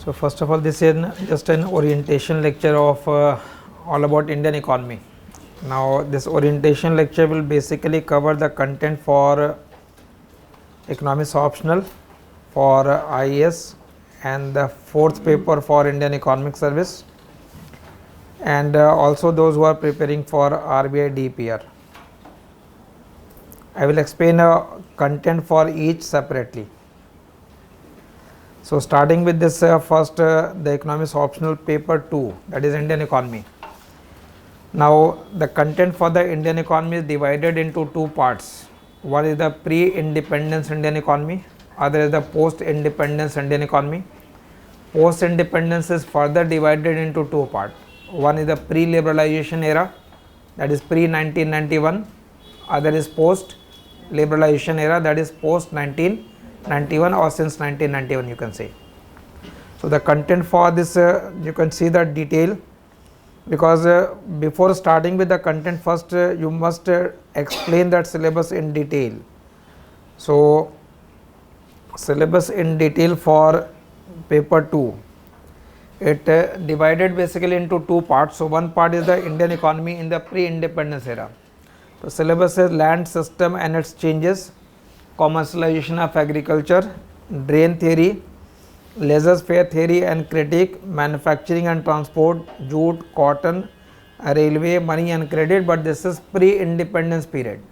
So first of all, this is just an orientation lecture of all about Indian economy. Now this orientation lecture will basically cover the content for economics optional, for IAS, and the fourth paper for Indian Economic Service, and also those who are preparing for RBI DPR. I will explain content for each separately. So starting with this first the economics optional paper 2, that is Indian economy. Now the content for the Indian economy is divided into two parts. One is the pre-independence Indian economy, other is the post-independence Indian economy. Post-independence is further divided into two parts. One is the pre-liberalization era, that is pre-1991, other is post-liberalization era, that is post-1991 or since 1991 you can say. So the content for this you can see the detail, because before starting with the content, first you must explain that syllabus in detail. So syllabus in detail for paper 2, it divided basically into two parts. So one part is the Indian economy in the pre-independence era. The syllabus is land system and its changes, commercialization of agriculture, drain theory, laissez-faire theory and critique, manufacturing and transport, jute, cotton, railway, money and credit, but this is pre-independence period.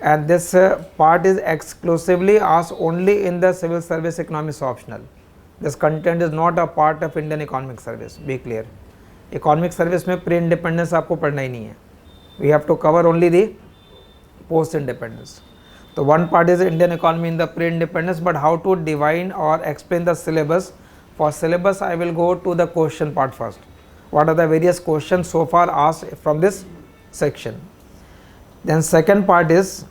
And this part is exclusively asked only in the civil service economics optional. This content is not a part of Indian economic service, be clear. Economic service में pre-independence आपको पढ़ना ही नहीं है. We have to cover only the post-independence. So one part is Indian economy in the pre-independence, but how to define or explain the syllabus. For syllabus, I will go to the question part first. What are the various questions so far asked from this section? Then second part is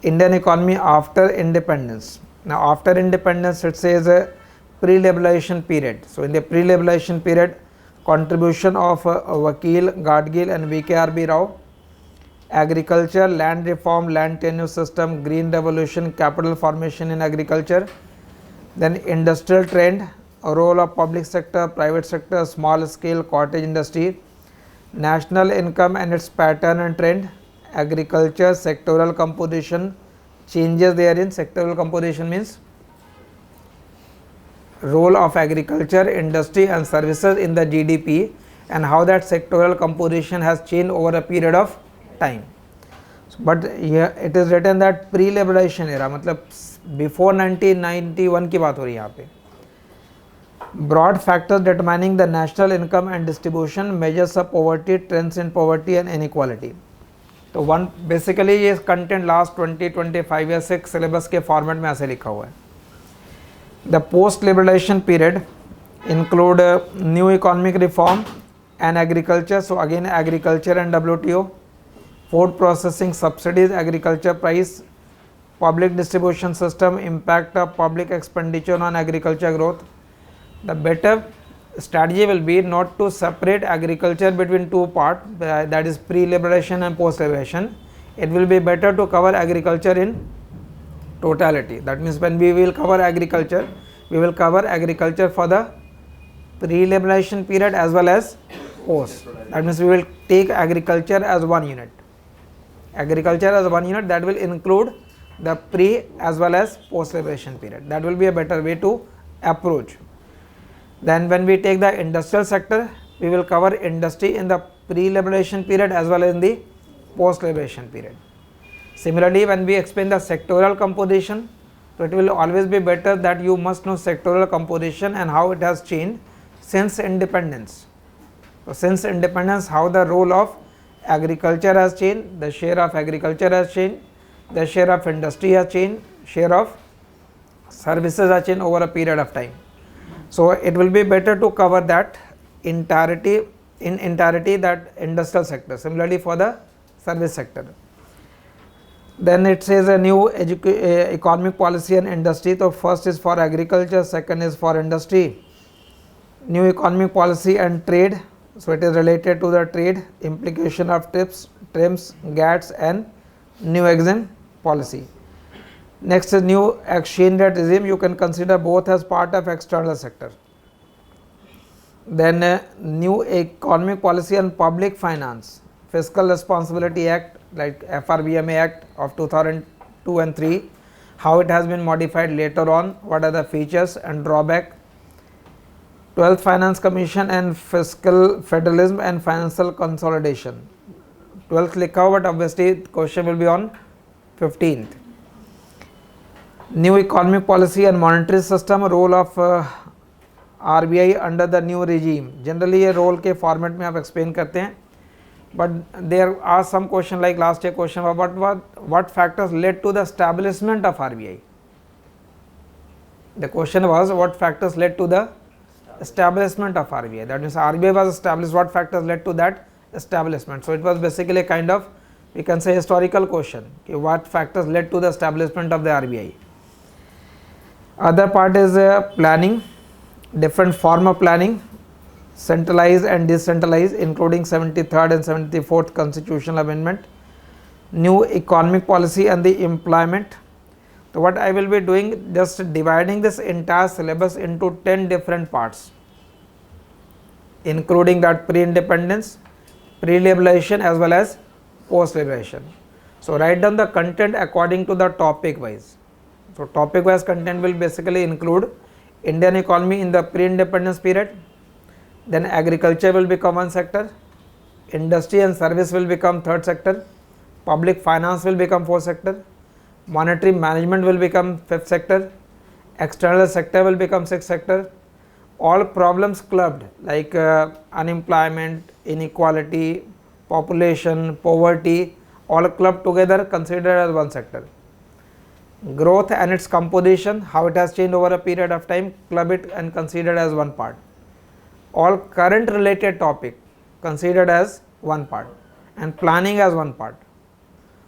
Indian economy after independence. Now after independence, it says a pre-liberalization period. So in the pre-liberalization period, contribution of Vakil, Gadgil and VKRB Rao, agriculture, land reform, land tenure system, green revolution, capital formation in agriculture, then industrial trend, role of public sector, private sector, small scale cottage industry, national income and its pattern and trend, agriculture, sectoral composition, changes therein. Sectoral composition means role of agriculture, industry and services in the GDP, and how that sectoral composition has changed over a period of time. But here it is written that pre-liberalization era, मतलब before 1991 की बात हो रही है यहाँ पे. Broad factors determining the national income and distribution, measures of poverty, trends in poverty and inequality. तो one basically ये कंटेंट लास्ट 20-25 ईयर से सिलेबस के फॉर्मेट में ऐसे लिखा हुआ है. The post liberalisation period include new economic reform and agriculture. So again agriculture and WTO, food processing subsidies, agriculture price, public distribution system, impact of public expenditure on agriculture growth. The better strategy will be not to separate agriculture between two parts, that is pre-liberalization and post-liberalization. It will be better to cover agriculture in totality. That means when we will cover agriculture, we will cover agriculture for the pre-liberalization period as well as post. That means we will take agriculture as one unit. Agriculture as one unit, that will include the pre as well as post liberation period. That will be a better way to approach. Then when we take the industrial sector, we will cover industry in the pre-liberation period as well as in the post-liberation period. Similarly, when we explain the sectoral composition, so it will always be better that you must know sectoral composition and how it has changed since independence. So since independence, how the role of agriculture has changed, the share of agriculture has changed, the share of industry has changed, share of services has changed over a period of time. So it will be better to cover that entirety that industrial sector. Similarly for the service sector. Then it says a new economic policy and industry. So first is for agriculture, second is for industry. New economic policy and trade. So it is related to the trade, implication of TRIPS, GATS and new EXIM policy. Next is new exchange rate regime. You can consider both as part of external sector. Then new economic policy on public finance, Fiscal Responsibility Act like FRBMA Act of 2002 and 3, how it has been modified later on, what are the features and drawback. 12th Finance Commission and Fiscal Federalism and Financial Consolidation. 12th लिखा हो but obviously question will be on 15th. New economic policy and monetary system, role of RBI under the new regime. Generally ये role के format में आप explain करते हैं, but there are some question like last year question about what factors led to the establishment of RBI. The question was what factors led to the establishment of RBI. That means RBI was established, what factors led to that establishment. So it was basically a kind of, we can say, historical question, okay, what factors led to the establishment of the RBI. Other part is planning, different form of planning, centralized and decentralized, including 73rd and 74th constitutional amendment. New economic policy and the employment. So what I will be doing, just dividing this entire syllabus into 10 different parts, including that pre-independence, pre-liberalization as well as post-liberalization. So write down the content according to the topic wise. So topic wise content will basically include Indian economy in the pre-independence period, then agriculture will become one sector, industry and service will become third sector, public finance will become fourth sector, monetary management will become fifth sector, external sector will become sixth sector, all problems clubbed like unemployment, inequality, population, poverty, all clubbed together considered as one sector. Growth and its composition, how it has changed over a period of time, club it and considered as one part. All current related topic considered as one part, and planning as one part.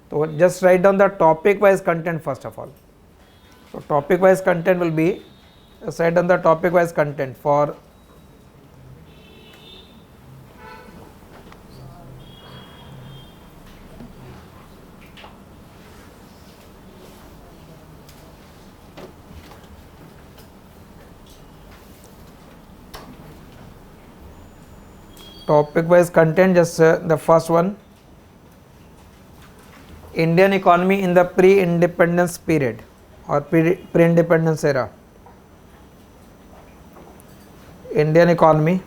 So just write down the topic wise content first of all. So topic wise content will be, just write down the topic wise content for topic wise content, just the first one, Indian economy in the pre-independence period or pre-independence era. Indian economy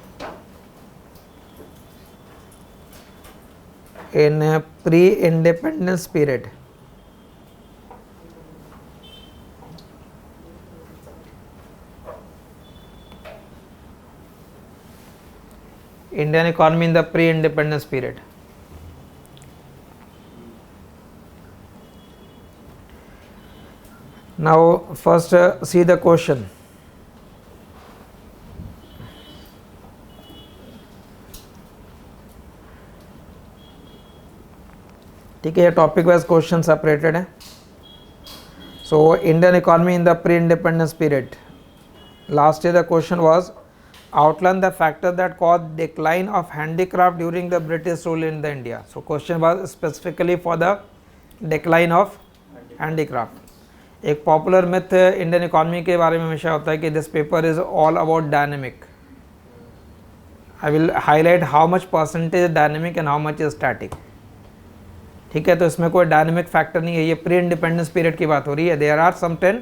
in a pre-independence period. Indian economy in the pre-independence period. Now first see the question. ठीक है, ये topic wise question separated है. So Indian economy in the pre independence period. Last year the question was outline the factor that caused decline of handicraft during the British rule in the India. So question was specifically for the decline of handicraft. एक popular myth Indian economy के बारे में हमेशा होता है कि this paper is all about dynamic. I will highlight how much percentage dynamic and how much is static. ठीक है, तो इसमें कोई डायनेमिक फैक्टर नहीं है, ये प्री इंडिपेंडेंस पीरियड की बात हो रही है. There are some 10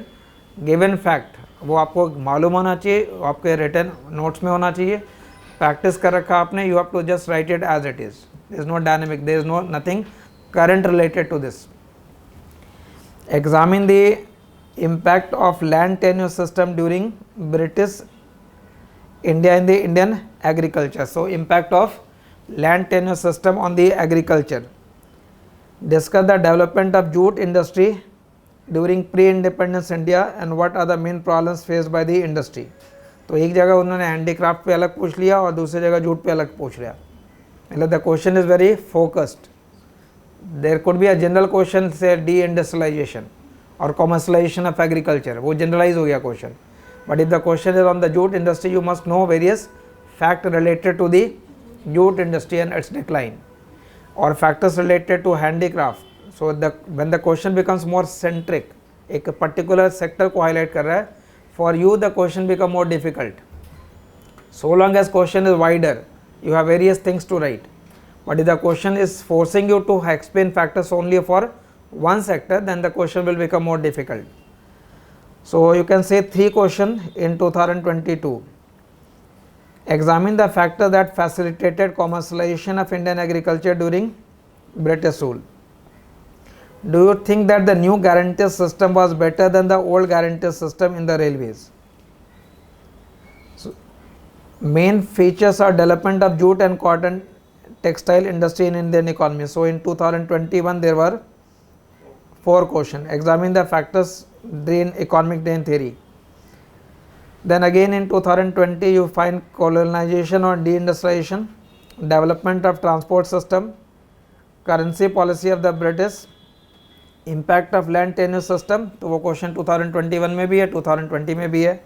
given fact, वो आपको मालूम होना चाहिए, आपके रिटन नोट्स में होना चाहिए, प्रैक्टिस कर रखा आपने. You have to just write it as it is. There is no dynamic, there is no nothing current related to this. Examine the impact of land tenure system during British India in the Indian agriculture. So impact of land tenure system on the agriculture. Discuss the development of jute industry during pre-independence India and what are the main problems faced by the industry. तो एक जगह उन्होंने handicraft पे अलग पूछ लिया और दूसरी जगह जूट पे अलग पूछ लिया. मतलब the question is very focused. There could be a general question say deindustrialization और कॉमर्शलाइजेशन ऑफ एग्रीकल्चर, वो जनरलाइज हो गया question. But if the question is on the jute industry, you must know various fact related to the jute industry and its decline और factors related to handicraft. So when the question becomes more centric, एक particular sector को highlight कर रहा है, for you the question become more difficult. So long as question is wider, you have various things to write. But if the question is forcing you to explain factors only for one sector, then the question will become more difficult. So you can say 3 questions in 2022. Examine the factor that facilitated commercialization of Indian agriculture during British rule. Do you think that the new guarantee system was better than the old guarantee system in the railways? So, main features are development of jute and cotton textile industry in Indian economy. So in 2021 there were 4 questions. Examine the factors economic drain theory. Then again in 2020 you find colonization or deindustrialization, development of transport system, currency policy of the British, impact of land tenure system. तो वो question 2021 में भी है, 2020 में भी है.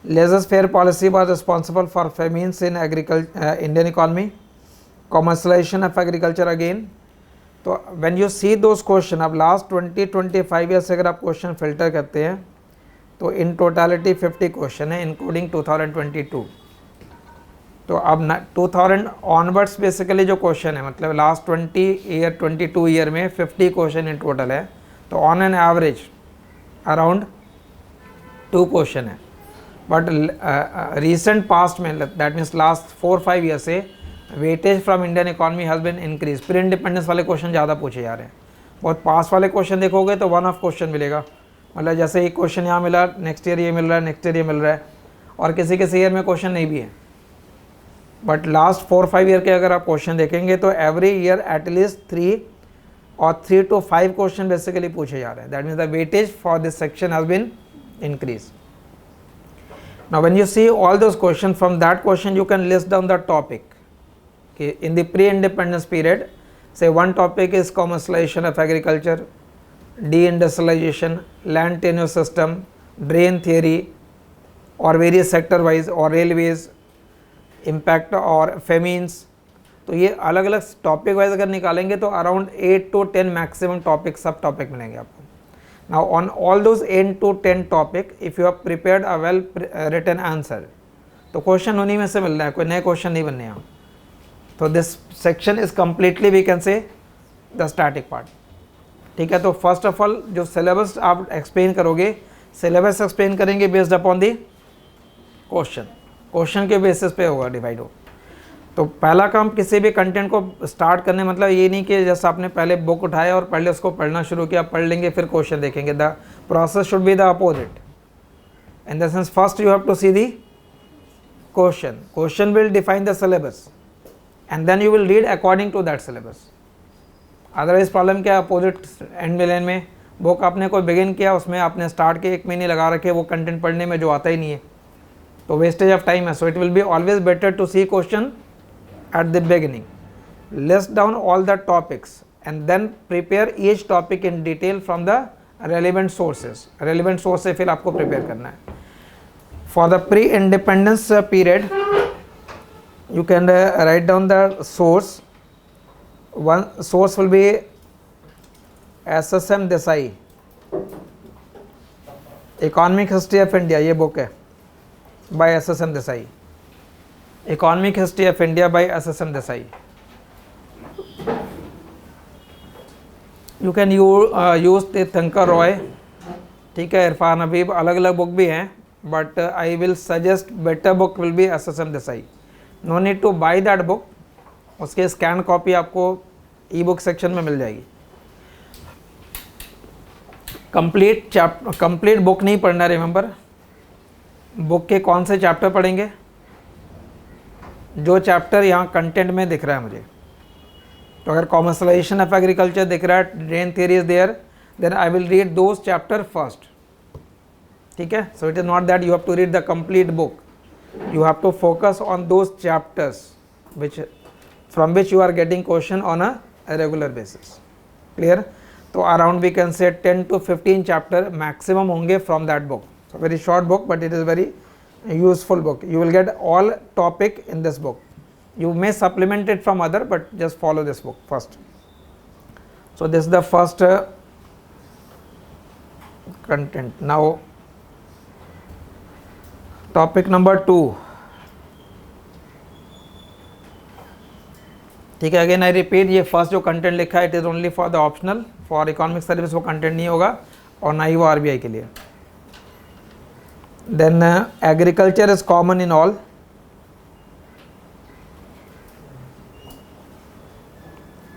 Laissez-faire policy was responsible for famines in Indian economy, commercialization of agriculture again. तो when you see those question, अब last 20-25 years से अगर आप क्वेश्चन फिल्टर करते हैं तो इन टोटलिटी 50 क्वेश्चन है इंक्लूडिंग 2022. तो अब 2000 ऑनवर्ड्स बेसिकली जो क्वेश्चन है, मतलब लास्ट 22 ईयर में 50 क्वेश्चन इन टोटल है. तो on an average around 2 question है. बट रिसेंट पास्ट में, दैट मीन्स लास्ट 4-5 ईयर से weightage from Indian economy has been increase. Pre independence वाले क्वेश्चन ज़्यादा पूछे जा रहे हैं. बहुत पास वाले क्वेश्चन देखोगे तो 1 ऑफ क्वेश्चन मिलेगा, मतलब जैसे एक क्वेश्चन यहाँ मिला, नेक्स्ट ईयर ये मिल रहा है, नेक्स्ट ईयर ये मिल रहा है, और किसी किसी ईयर में क्वेश्चन नहीं भी है. बट लास्ट 4-5 ईयर के अगर आप क्वेश्चन देखेंगे तो एवरी ईयर एटलीस्ट 3 और 3 to 5 क्वेश्चन बेसिकली पूछे जा रहे हैं. That means the weightage for this section has been increase. Now when you see all those questions, from that question you can list down the topic. Okay, in the pre-independence period, say one topic is commercialization of agriculture, deindustrialization, land tenure system, drain theory, or various sector wise, or railways, impact और famines. तो ये अलग अलग topic wise अगर निकालेंगे तो around 8 to 10 maximum topic, सब topic मिलेंगे आपको. Now on all those 8 to 10 topic, if you have prepared a well written answer, तो क्वेश्चन उन्हीं में से मिल रहा है, कोई नए क्वेश्चन नहीं बनने हैं. तो this section is completely we can say the static part. ठीक है, तो फर्स्ट ऑफ ऑल जो सिलेबस आप एक्सप्लेन करोगे, सिलेबस एक्सप्लेन करेंगे based upon the question, question के बेसिस पे होगा डिवाइड हो. तो पहला काम किसी भी कंटेंट को स्टार्ट करने, मतलब ये नहीं कि जैसे आपने पहले बुक उठाया और पहले उसको पढ़ना शुरू किया, पढ़ लेंगे फिर क्वेश्चन देखेंगे. The process should be the opposite. In the sense first you have to see the question, question will define the syllabus and then you will read according to that syllabus. Otherwise problem क्या है, opposite and मिलेन में book आपने कोई begin किया, उसमें आपने start के 1 महीने लगा रखे, वो कंटेंट पढ़ने में जो आता ही नहीं है, तो वेस्टेज ऑफ टाइम है. So it will be always better to see question at the beginning, list down all the topics and then prepare each topic in detail from the relevant sources. Relevant source से फिर आपको prepare करना है. For the pre-independence period, you can write down the source. One source will be SSM Desai, Economic History of India. ये book है by SSM Desai. Economic History of India by SSM Desai. You can use Tirthankar Roy, ठीक है, इरफान हबीब, अलग अलग book भी हैं, but I will suggest better book will be SSM Desai. No need to buy that book, उसके scan copy आपको e book section में मिल जाएगी. कंप्लीट बुक नहीं पढ़ना, रिमेंबर. बुक के कौन से चैप्टर पढ़ेंगे, जो चैप्टर यहाँ कंटेंट में दिख रहा है मुझे. तो अगर कॉमर्शलाइजेशन ऑफ एग्रीकल्चर दिख रहा है, drain theory is there, then I will read those chapter first. ठीक है, so it is not that you have to read the complete book, you have to focus on those chapters which from which you are getting question on a regular basis. Clear. तो around we can say 10 to 15 chapter maximum होंगे from that book. So very short book but it is very useful book. You will get all topic in this book. You may supplement it from other, but just follow this book first. So this is the first content. Now topic number 2, ठीक है, again I repeat, ये first जो content लिखा है it is only for the optional, for economic service वो content नहीं होगा और ना ही वो आरबीआई के लिए। Then agriculture is common in all,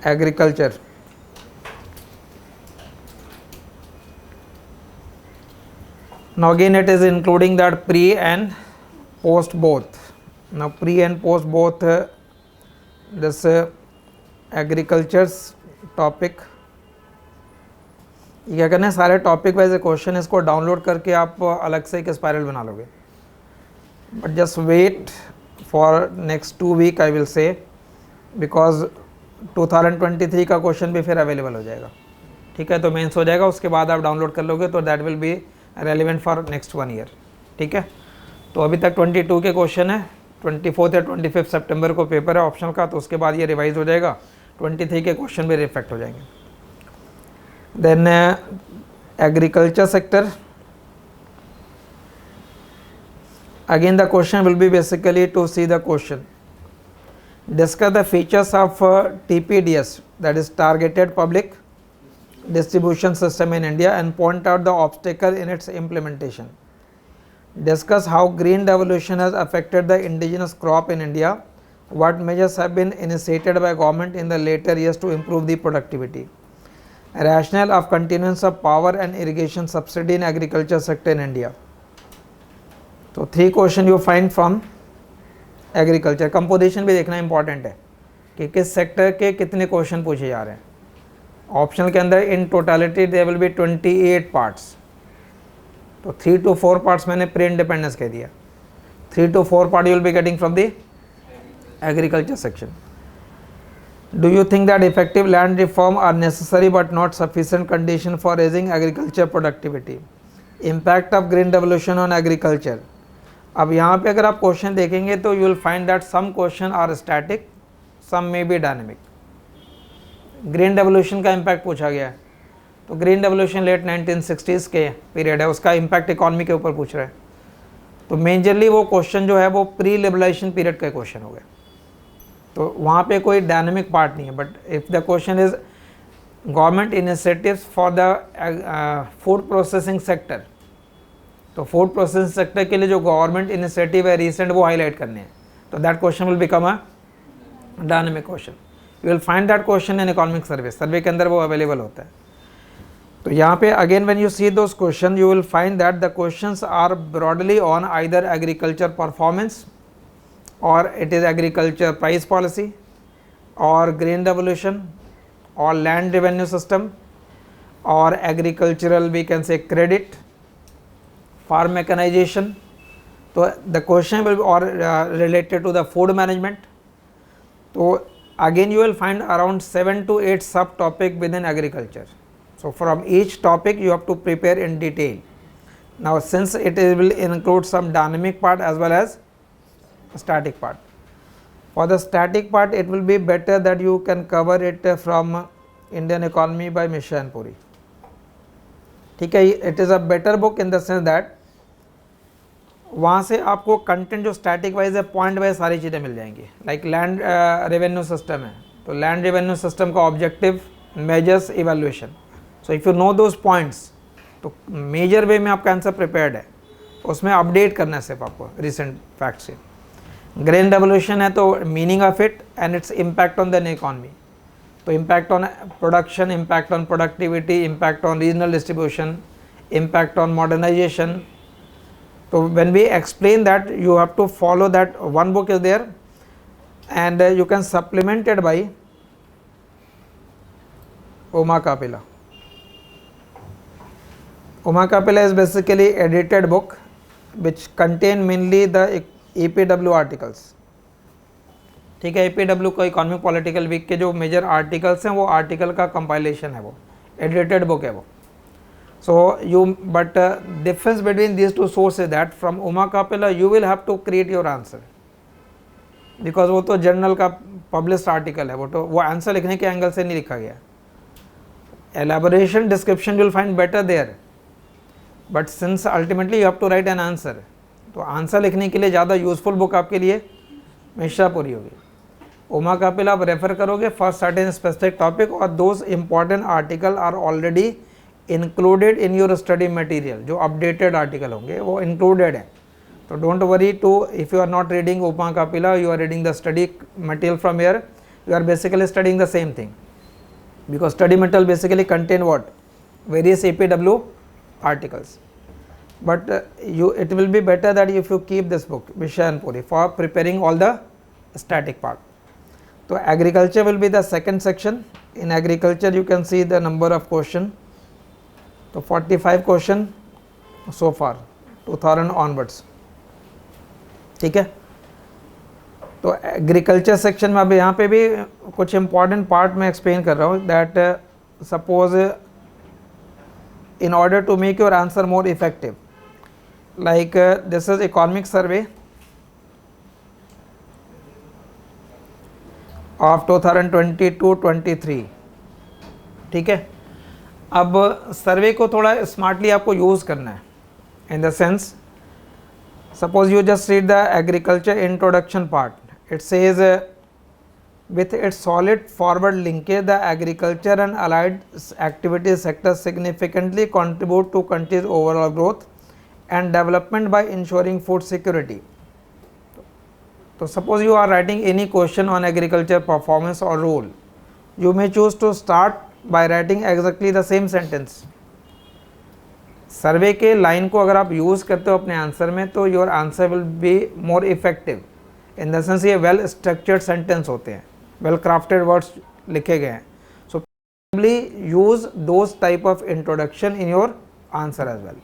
agriculture now again it is including that pre and post both. Now pre and post both this agriculture's topic, ये क्या करना है, सारे टॉपिक वाइज क्वेश्चन इसको डाउनलोड करके आप अलग से एक स्पायरल बना लोगे, but just wait for next 2 week I will say, because 2023 का क्वेश्चन भी फिर अवेलेबल हो जाएगा। ठीक है, तो मेंस हो जाएगा, उसके बाद आप डाउनलोड कर लोगे तो that will be relevant for next 1 year. ठीक है, तो अभी तक 22 के क्वेश्चन है, 24 या 25 सितंबर को पेपर है ऑप्शनल का, तो उसके बाद ये रिवाइज हो जाएगा, 23 के क्वेश्चन भी रिफ्लेक्ट हो जाएंगे। Then agriculture sector, again the question will be basically to see the question, discuss the features of TPDS, that is targeted public distribution system in India, and point out the obstacle in its implementation. Discuss how green revolution has affected the indigenous crop in India, what measures have been initiated by government in the later years to improve the productivity, rationale of continuance of power and irrigation subsidy in agriculture sector in India. So 3 question you find from agriculture. Composition भी देखना important है कि किस sector के कितने question पूछे जा रहे हैं। ऑप्शनल के अंदर in totality there will be 28 parts, तो 3 to 4 पार्ट्स मैंने प्री इंडिपेंडेंस कह दिया, 3 to 4 part you will be getting from the agriculture section. Do you think that effective land reform are necessary but not sufficient condition for raising agriculture productivity, impact of green revolution on agriculture. अब यहाँ पे अगर आप question देखेंगे तो you will find that some question are static, some may be dynamic. Green revolution का impact पूछा गया है, तो ग्रीन रेवोल्यूशन लेट 1960s के पीरियड है, उसका इम्पैक्ट इकॉनमी के ऊपर पूछ रहा है, तो मेजरली वो क्वेश्चन जो है वो प्री लिबरलाइजेशन पीरियड का क्वेश्चन हो गया, तो वहाँ पे कोई डायनेमिक पार्ट नहीं है। But if the question is government initiatives for the food processing sector, तो फूड प्रोसेसिंग सेक्टर के लिए जो गवर्नमेंट इनिशिएटिव है रिसेंट वो हाईलाइट करने हैं, तो that question will become a dynamic question. You will find that question in economic survey के अंदर वो अवेलेबल होता है। तो यहाँ पे again when you see those question you will find that the questions are broadly on either agriculture performance और it is agriculture price policy और ग्रीन रेवोल्यूशन और लैंड रेवेन्यू सिस्टम और agricultural we can say credit, farm mechanization, तो the question will be or related to the food management. So again you will find around 7 to 8 subtopic within agriculture. So from each topic you have to prepare in detail. Now since it will include some dynamic part as well as static part. For the static part it will be better that you can cover it from Indian Economy by Mishan Puri. ठीक है, it is a better book in the sense that वहाँ से आपको content जो static wise है point wise सारी चीज़ें मिल जाएंगी। लाइक लैंड रेवेन्यू सिस्टम है, तो लैंड रेवेन्यू सिस्टम का objective, measures, evaluation, so if you know those points तो मेजर वे में आपका आंसर प्रिपेयर्ड है, उसमें अपडेट करना है सिर्फ आपको रिसेंट फैक्ट से। ग्रीन रेवोल्यूशन है तो meaning of it and its impact on the economy, तो impact on production, impact on productivity, impact on regional distribution, impact on modernization. So when we explain that you have to follow that, one book is there and you can supplement it by Uma Kapila. Uma Kapila is basically edited book which contain mainly the EPW articles. ठीक है, EPW को economic political week के जो major articles हैं वो article का compilation है, वो एडिटेड बुक है वो। So you, but difference between these two sources is that from Uma Kapila you will have to create your answer, because वो तो जर्नल का पब्लिश्ड आर्टिकल है, वो आंसर लिखने के एंगल से नहीं लिखा गया। elaboration description you will find better there, but since ultimately you have to write an answer, तो आंसर लिखने के लिए ज़्यादा यूजफुल बुक आपके लिए मिश्रापुरी होगी। उमा कपिल आप रेफर करोगे फॉर सर्टेन स्पेसिफिक टॉपिक, और those important article are already included in your study material, जो अपडेटेड आर्टिकल होंगे वो इंक्लूडेड है। तो don't worry to, if you are not reading Uma Kapila, you are reading the study material from here, you are basically studying the same thing, because study material basically contain what, various APW articles. But it will be better that if you keep this book Vishayan Puri for preparing all the static part. So agriculture will be the second section. In agriculture you can see the number of question, so 45 question so far 2000 onwards, ठीक है। तो agriculture section में अब यहाँ पे भी कुछ important part में एक्सप्लेन कर रहा हूँ, that suppose in order to make your answer more effective, like this is economic survey of 2022-23, ठीक है। अब सर्वे को थोड़ा स्मार्टली आपको यूज़ करना है, इन the sense suppose you just read the agriculture introduction part. It says with its solid forward linkage, the agriculture and allied activities sectors significantly contribute to country's overall growth and development by ensuring food security. So suppose you are writing any question on agriculture performance or role, you may choose to start by writing exactly the same sentence. सर्वे के line को अगर आप use करते हो अपने answer में, तो your answer will be more effective, in the sense ये वेल स्ट्रक्चर्ड सेंटेंस होते हैं, वेल क्राफ्टेड वर्ड्स लिखे गए हैं। So probably use those type of introduction in your answer as well,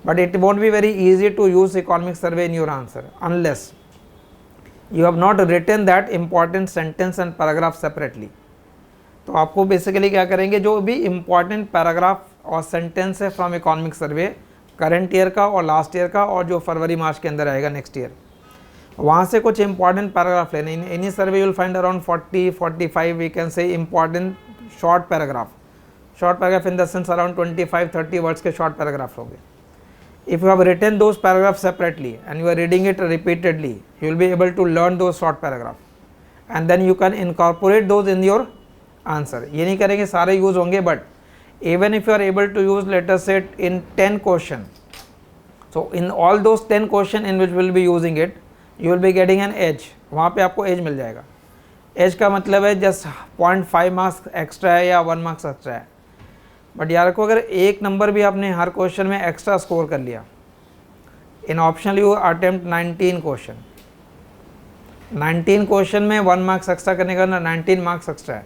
but it won't be very easy to use economic survey in your answer unless you have not written that important sentence and paragraph separately. तो आपको basically क्या करेंगे, जो भी important paragraph और sentence है from economic survey current year का और लास्ट ईयर का, और जो फरवरी मार्च के अंदर आएगा नेक्स्ट ईयर, वहाँ से कुछ इंपॉर्टेंट पैराग्राफ लेने। In any survey you will find around 40-45 we can say important short paragraph in the sense around 25-30 words के शॉर्ट पैराग्राफ होंगे। If you have written those paragraph separately and you are reading it repeatedly, you will be able to learn those short paragraph and then you can incorporate those in your answer. ये नहीं करेंगे सारे use होंगे, but even if you are able to use, let us say in 10 question, so in all those 10 question in which we will be using it, you will be getting an edge. वहाँ पे आपको as मिल जाएगा। As का मतलब है just 0.5 marks extra है या 1 marks extra है, बट यार को अगर एक नंबर भी आपने हर क्वेश्चन में एक्स्ट्रा स्कोर कर लिया, in optional you attempt 19 question, 19 question में 1 मार्क्स एक्स्ट्रा करने का ना 19 मार्क्स एक्स्ट्रा है।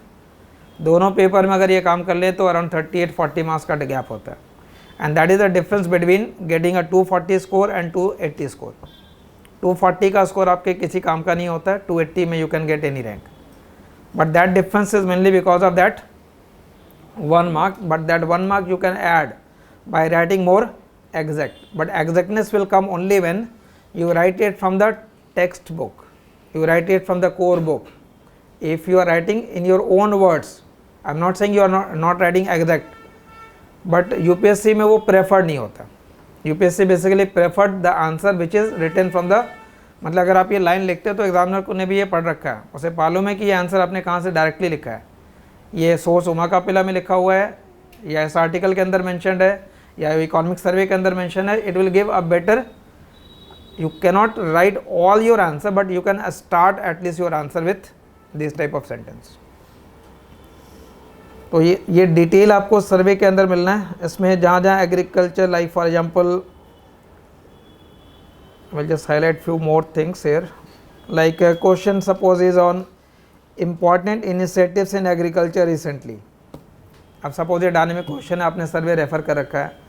दोनों पेपर में अगर ये काम कर ले तो अराउंड 38-40 मार्क्स का गैप होता है, and that is the difference between getting a 240 score and 280 score. 240 का स्कोर आपके किसी काम का नहीं होता है, 280 में you can get any rank, but that difference is mainly because of that 1 mark, but that 1 mark you can add by writing more exact, but exactness will come only when you write it from the textbook, you write it from the core book. If you are writing in your own words, I am not saying you are not writing exact, but UPSC में वो preferred नहीं होता. UPSC basically preferred the answer which is written from the, मतलब अगर आप ये line लिखते हो तो एग्जामिनर को ने भी ये पढ़ रखा है, उसे मालूम है कि ये आंसर आपने कहाँ से डायरेक्टली लिखा है, ये सोर्स उमा कापिला में लिखा हुआ है या इस आर्टिकल के अंदर मेंशन्ड है या इकोनॉमिक सर्वे के अंदर मेंशन है. It will give a better, you cannot write all your answer but you can start at least your answer with this type of sentence. तो ये डिटेल आपको सर्वे के अंदर मिलना है. इसमें जहाँ जहाँ agriculture, like for example we'll just highlight few more things here, like a question suppose is on important initiatives in agriculture recently. अब सपोज ये डायनेमिक क्वेश्चन है, आपने सर्वे रेफर कर रखा है.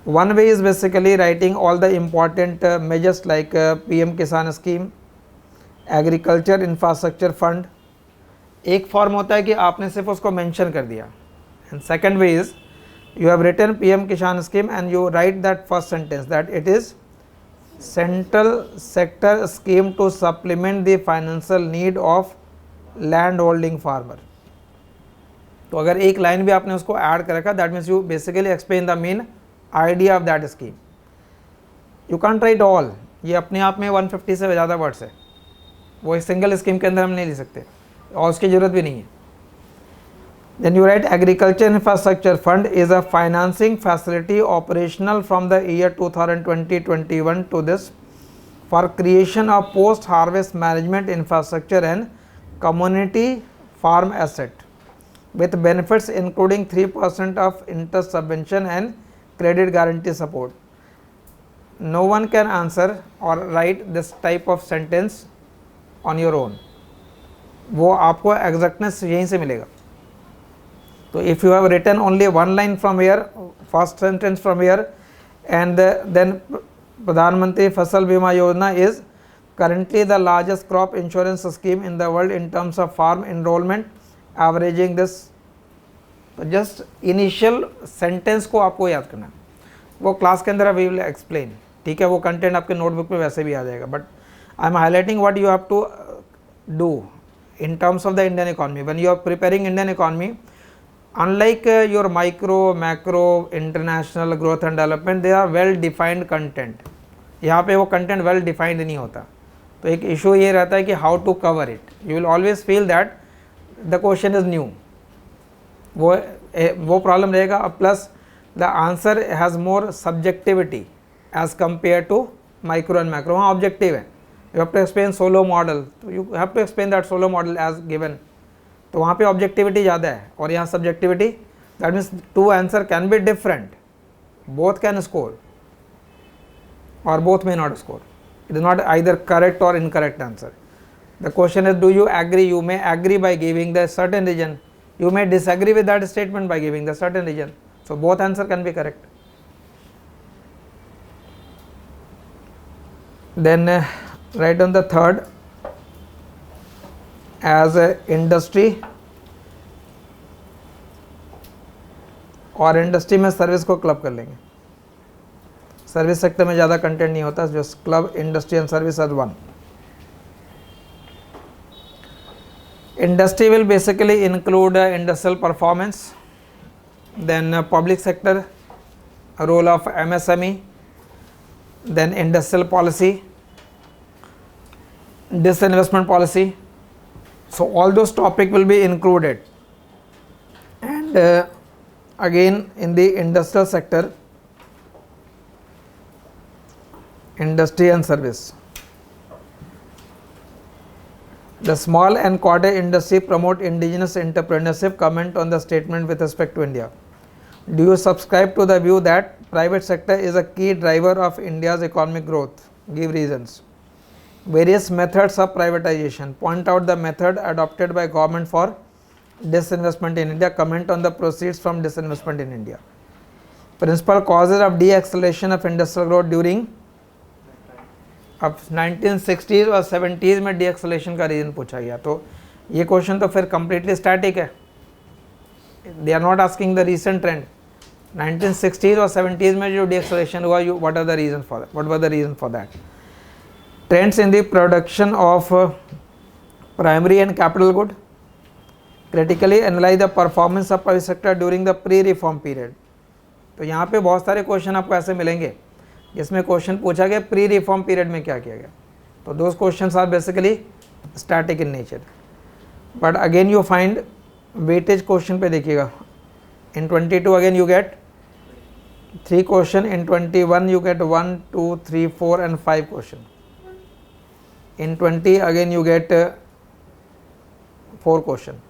One way is basically writing all the important measures like PM Kisan scheme, agriculture infrastructure fund. एक form होता है कि आपने सिर्फ उसको मेंशन कर दिया. And second way is you have written PM Kisan scheme and you write that first sentence that it is central sector scheme to supplement the financial need of land holding farmer. तो अगर एक line भी आपने उसको add कर रखा, that means you basically explain the main idea of that scheme. You can't write all, ये अपने आप में 150 से ज़्यादा वर्ड्स है. वो एक सिंगल स्कीम के अंदर हम नहीं ले सकते और उसकी ज़रूरत भी नहीं है. Then you write Agriculture Infrastructure Fund is a financing facility operational from the year 2020-21 to this for creation of post-harvest management infrastructure and community farm asset with benefits including 3% of interest subvention and credit guarantee support. No one can answer or write this type of sentence on your own. वो आपको exactness यहीं से मिलेगा. So if you have written only one line from here, first sentence from here, and then Pradhan Mantri Fasal Bima Yojana is currently the largest crop insurance scheme in the world in terms of farm enrollment, averaging this. तो just initial sentence को आपको याद करना है. वो class के अंदर we will explain. ठीक है, वो कंटेंट आपके नोटबुक में वैसे भी आ जाएगा. But I am highlighting what you have to do in terms of the Indian economy. When you are preparing Indian economy, unlike your micro, macro, international growth and development, they are well defined content. यहाँ पे वो content well defined नहीं होता. तो एक issue ये रहता है कि how to cover it. You will always feel that the question is new. वो problem रहेगा. Plus the answer has more subjectivity as compared to micro and macro. वहाँ objective है. You have to explain solo model. तो you have to explain that solo model as given. तो वहाँ पे objectivity ज़्यादा है और यहाँ subjectivity. That means two answer can be different, both can score or both may not score. It is not either correct or incorrect answer. The question is do you agree. You may agree by giving the certain reason, you may disagree with that statement by giving the certain reason. So both answer can be correct. Then right on the third as a industry और industry में service को club कर लेंगे. Service sector में ज़्यादा content नहीं होता. जो club industry and service as one. Industry will basically include industrial performance, then public sector, role of MSME, then industrial policy, disinvestment policy. So all those topic will be included. And again in the industrial sector, industry and service, the small and cottage industry promote indigenous entrepreneurship. Comment on the statement with respect to India. Do you subscribe to the view that private sector is a key driver of India's economic growth? Give reasons. Various methods of privatization. Point out the method adopted by government for disinvestment in India. Comment on the proceeds from disinvestment in India. Principal causes of de-acceleration of industrial growth during अब 1960s और 70s में de-acceleration का reason पूछा गया. तो ये question तो फिर कम्प्लीटली स्टैटिक है. They are not asking the recent trend. 1960s और 70s में जो de-acceleration हुआ, what are the reason for that, what were the reason for that. Trends in the production of primary and capital good. Critically analyze the performance of private sector during the pre-reform period. तो यहाँ पे बहुत सारे question आपको ऐसे मिलेंगे जिसमें question पूछा गया प्री रिफॉर्म पीरियड में क्या किया गया. तो those questions are basically static in nature. But again you find weightage question पे देखिएगा. In 22 again you get 3 question. In 21 you get 1, 2, 3, 4 and 5 question. In 20 again you get 4 question.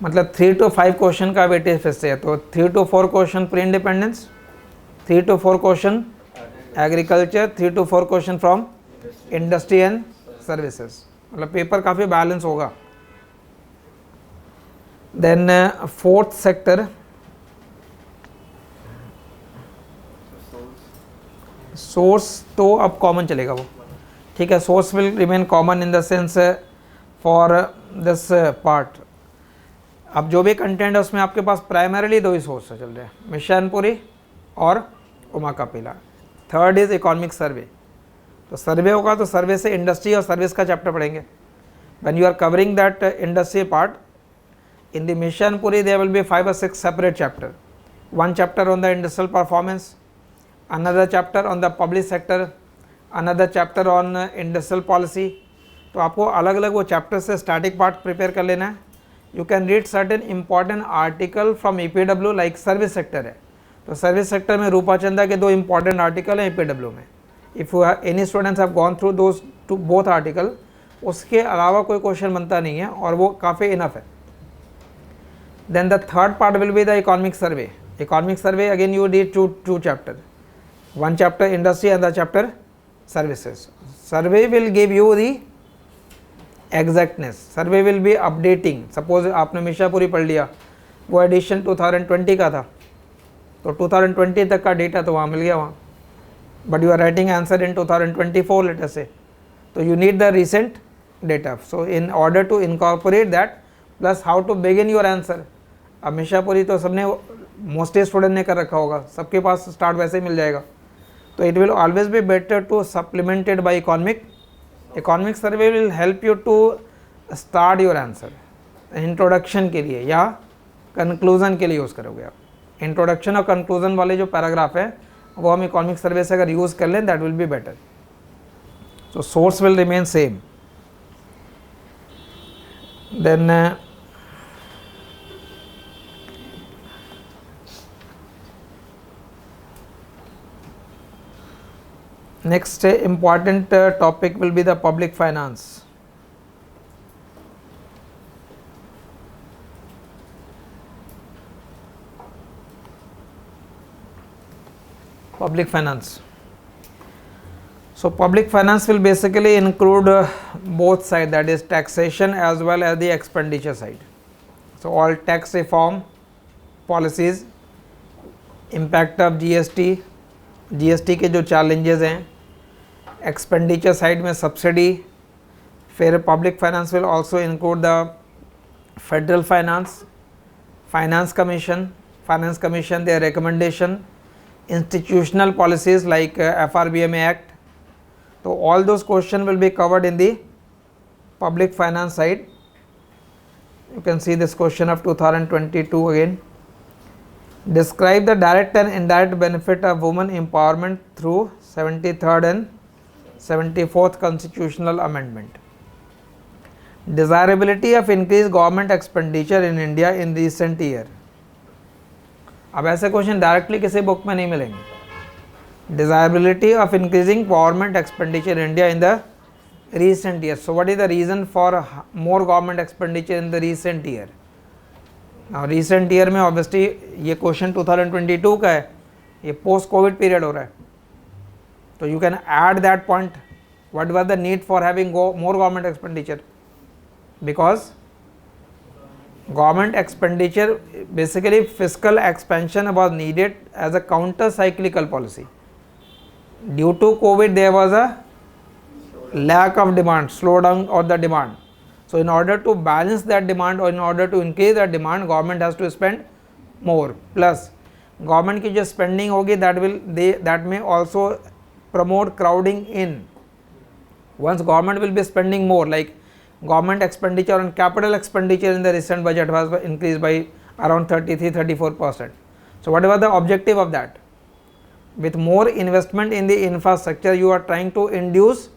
मतलब 3 to 5 question का weightage फिर से है. तो 3 to 4 question pre independence, 3 to 4 question agriculture, 3 to 4 question from industry and services. मतलब paper काफ़ी balance होगा. Then fourth sector, source तो अब कॉमन चलेगा वो. ठीक है, source will remain common in the sense for this part. अब जो भी कंटेंट है उसमें आपके पास प्राइमरीली 2 ही सोर्स चल रहे हैं, मिशनपुरी और Uma Kapila. Third is economic सर्वे. तो सर्वे होगा तो सर्वे से इंडस्ट्री और सर्विस का चैप्टर पढ़ेंगे. When you are covering that industry part in the Mishanpuri there will be 5 or 6 separate chapter. One chapter on the industrial performance, another chapter on the public sector, another chapter on industrial policy. तो आपको अलग अलग वो chapter से static part prepare कर लेना है। You can read certain important article from EPW, like service sector है तो सर्विस सेक्टर में रूपा चंदा के 2 इंपॉर्टेंट आर्टिकल हैं ईपीडब्ल्यू में। If you any students have gone through those two both article, उसके अलावा कोई क्वेश्चन बनता नहीं है और वो काफ़ी इनफ है। Then the third part will be the economic survey. Economic survey again you read two chapter, one chapter industry and the chapter services. Survey will give you the exactness, survey will be updating. Suppose आपने मिर्जापुरी पढ़ लिया, वो addition 2020 का था तो 2020 तक का data तो वहाँ मिल गया वहाँ, but you are writing answer in 2024 later से, तो you need the recent data. So in order to incorporate that plus how to begin your answer. अब मिर्जापुरी तो सबने मोस्टली स्टूडेंट ने कर रखा होगा, सबके पास स्टार्ट वैसे ही मिल जाएगा. तो it will always be better to supplemented by economic. Economic survey will help you to start your answer. Introduction के लिए या कंक्लूजन के लिए यूज़ करोगे आप. इंट्रोडक्शन और कंक्लूजन वाले जो पैराग्राफ है वो हम इकोनॉमिक सर्वे से अगर यूज़ कर लें that will be better. So source will remain same. Then next important topic will be the public finance. Public finance. So public finance will basically include both sides, that is taxation as well as the expenditure side. So all tax reform policies, impact of GST, GST के जो challenges हैं, expenditure side में subsidy, फिर public finance will also include the federal finance, finance commission their recommendation, institutional policies like FRBMA act. तो all those question will be covered in the public finance side. You can see this question of 2022 again. Describe the direct and indirect benefit of women empowerment through 73rd and 74th constitutional amendment. Desirability of increased government expenditure in India in recent year. अब ऐसे question directly किसी book में नहीं मिलेंगे. Desirability of increasing government expenditure in India in the recent year. So what is the reason for more government expenditure in the recent year? Recent year में obviously ये question 2022 का है, ये post Covid period हो रहा है, तो you can add that point. What was the need for having more government expenditure? Because government expenditure basically fiscal expansion was needed as a counter cyclical policy. Due to COVID there was a lack of demand, slow down of the demand. So in order to balance that demand or in order to increase that demand, government has to spend more. Plus government की जो spending होगी that may also promote crowding in. Once government will be spending more, like government expenditure on capital expenditure in the recent budget was increased by around 33-34%. So what was the objective of that? With more investment in the infrastructure, you are trying to induce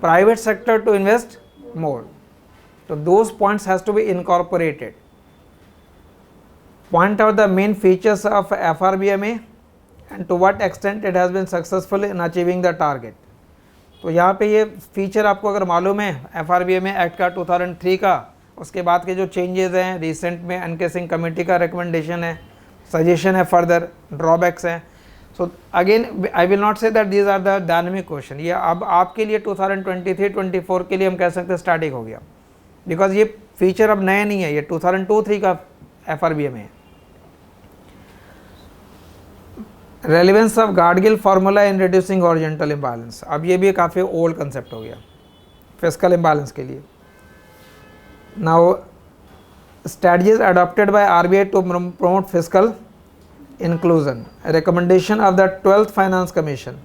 private sector to invest more. So those points has to be incorporated. Point out the main features of FRBMA and to what extent it has been successful in achieving the target. तो यहाँ पे ये feature आपको अगर मालूम है FRBMA act का 2003 का, उसके बाद के जो चेंजेस हैं रिसेंट में एनकेसिंग कमेटी का रिकमेंडेशन है, सजेशन है, फर्दर ड्रॉबैक्स हैं. So again I will not say that these are the dynamic question. ये अब आपके लिए 2023-24 के लिए हम कह सकते हैं स्टार्टिंग हो गया, बिकॉज ये फीचर अब नया नहीं है, ये 2002-03 का FRBMA है. Relevance of Gadgil formula in reducing horizontal imbalance. अब ये भी काफ़ी ओल्ड कंसेप्ट हो गया फिस्कल इम्बैलेंस के लिए. Now strategies adopted by RBI to promote fiscal inclusion, recommendation of the 12th finance commission.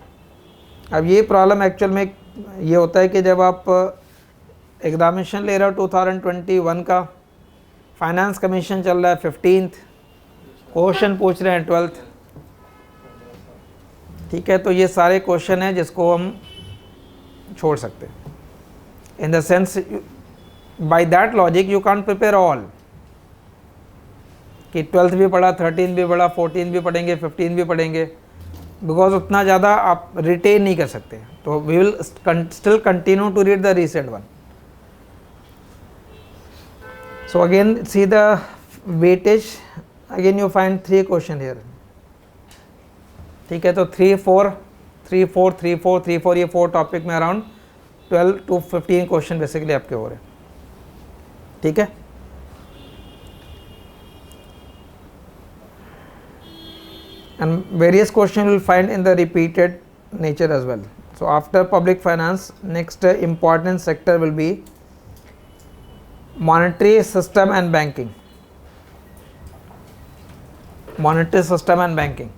अब ये प्रॉब्लम एक्चुअल में ये होता है कि जब आप एग्जामिनेशन ले रहे हो 2021 का, फाइनेंस कमीशन चल रहा है 15th, क्वेश्चन पूछ रहे हैं 12th. ठीक है, तो ये सारे क्वेश्चन हैं जिसको हम छोड़ सकते हैं. इन the sense by that logic you can't prepare all, कि 12th भी पढ़ा, 13 भी पढ़ा, 14 भी पढ़ेंगे, 15 भी पढ़ेंगे, बिकॉज उतना ज़्यादा आप रिटेन नहीं कर सकते. तो we will still continue to read the recent one. So again see the weightage, again you find 3 question here. ठीक है, तो 3 4 3 4 3 4 3 4 ये 4 टॉपिक में अराउंड 12 to 15 क्वेश्चन बेसिकली आपके हो रहे हैं. ठीक है, and various question will find in the repeated nature as well. So after public finance, next important sector will be monetary system and banking. Monetary system and banking.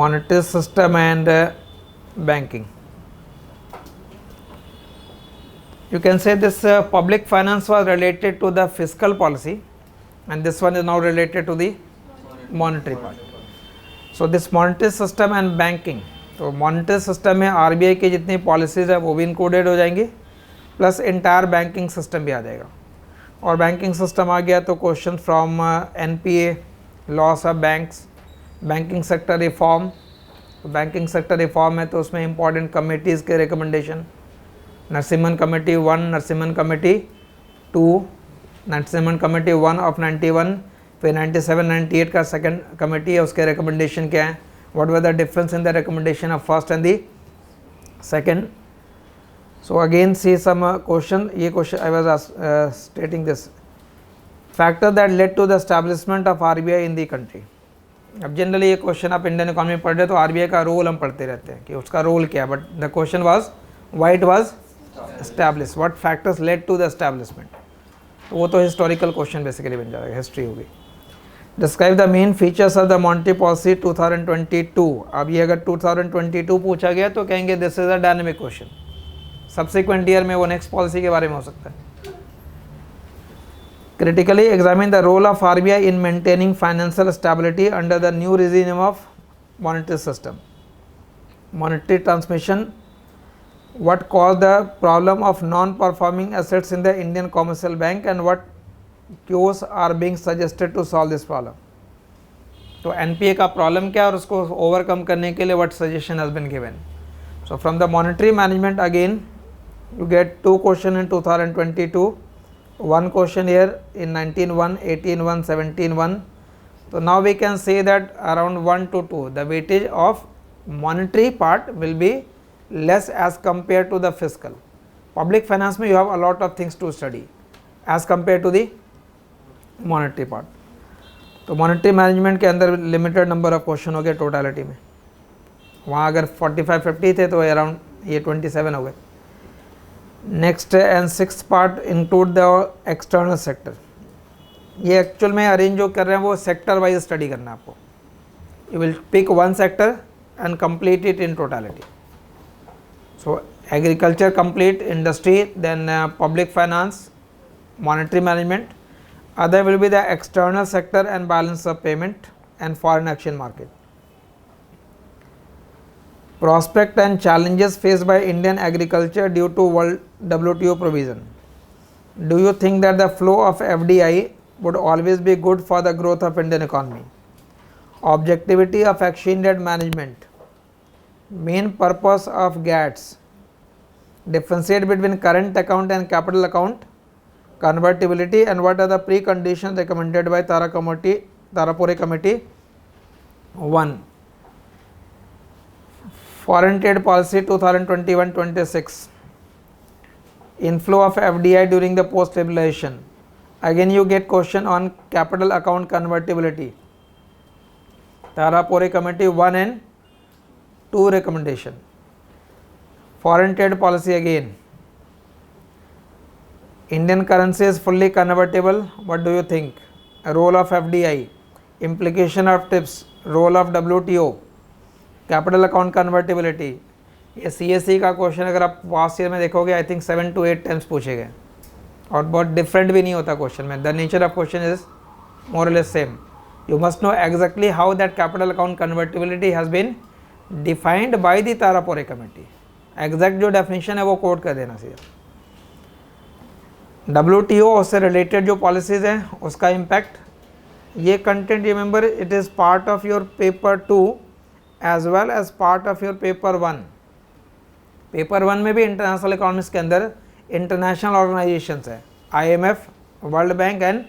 Monetary system and banking. You can say this public finance was related to the fiscal policy, and this one is now related to the monetary part. So this monetary system and banking, तो monetary system में RBI की जितनी policies है वो भी included हो जाएंगी, plus entire banking system भी आ जाएगा. और banking system आ गया तो question from NPA, loss of banks, banking sector reform. तो banking sector reform है तो उसमें important committees के recommendation, Narasimhan committee 1, Narasimhan committee 2, Narasimhan committee 1 of 91, फिर 97 98 का सेकंड कमेटी है, उसके रिकमेंडेशन क्या है, what were the difference in the recommendation of first and the second. So again see some question. ये question I was stating this factor that led to the establishment of RBI in the country. अब generally ये question आप Indian economy पढ़ रहे तो RBI का role हम पढ़ते रहते हैं कि उसका रोल क्या है, but the question was why it was established, what factors led to the establishment. तो वो तो हिस्टोरिकल क्वेश्चन बेसिकली बन जाएगा, हिस्ट्री होगी. Describe the main features of the monetary policy 2022. अब ये अगर 2022 पूछा गया तो कहेंगे this is a dynamic question. Subsequent year में वो नेक्स्ट पॉलिसी के बारे में हो सकता है. Critically examine the role of RBI in maintaining financial stability under the new regime of monetary system. Monetary transmission, what caused the problem of non-performing assets in the Indian Commercial Bank and what cures are being suggested to solve this problem. तो NPA का problem क्या है और उसको overcome करने के लिए what suggestion has been given. So from the monetary management again you get 2 question in 2022, 1 question here in 19-1, 18-1, 17-1. So now we can say that around 1 to 2 the weightage of monetary part will be less as compared to the fiscal. Public finance में you have a lot of things to study as compared to the monetary part. तो monetary management के अंदर limited number of question हो गए totality में. वहाँ अगर 45-50 थे तो around ये 27 हो गए. Next and sixth part include the external sector. ये actual में arrange जो कर रहे हैं वो sector wise study करना है आपको. You will pick one sector and complete it in totality. So agriculture complete, industry, then public finance, monetary management. Other will be the external sector and balance of payment and foreign exchange market. Prospect and challenges faced by Indian agriculture due to World WTO provision. Do you think that the flow of FDI would always be good for the growth of Indian economy? Objectivity of exchange rate management. Main purpose of GATS, differentiate between current account and capital account, convertibility, and what are the preconditions recommended by Tarapore Committee. 1. Foreign trade policy 2021-26, inflow of FDI during the post stabilization. Again you get question on capital account convertibility. Tarapore Committee 1 and 2 recommendation. Foreign trade policy again. Indian currency is fully convertible. What do you think? Role of FDI, implication of TRIPS, role of WTO, capital account convertibility, ये CSE का question अगर आप past year में देखोगे I think 7 to 8 times पूछे गए और बहुत डिफरेंट भी नहीं होता क्वेश्चन में. The nature of question is more or less same. You must know exactly how that capital account convertibility has been defined by the Tarapore committee. Exact जो definition है वो कोट कर देना सीधा. WTO उससे रिलेटेड जो पॉलिसीज़ हैं उसका इम्पैक्ट, ये content remember it is part of your paper 2 as well as part of your paper 1. Paper 1 में भी इंटरनेशनल इकोनॉमिक्स के अंदर इंटरनेशनल ऑर्गेनाइजेशंस है, IMF, world bank and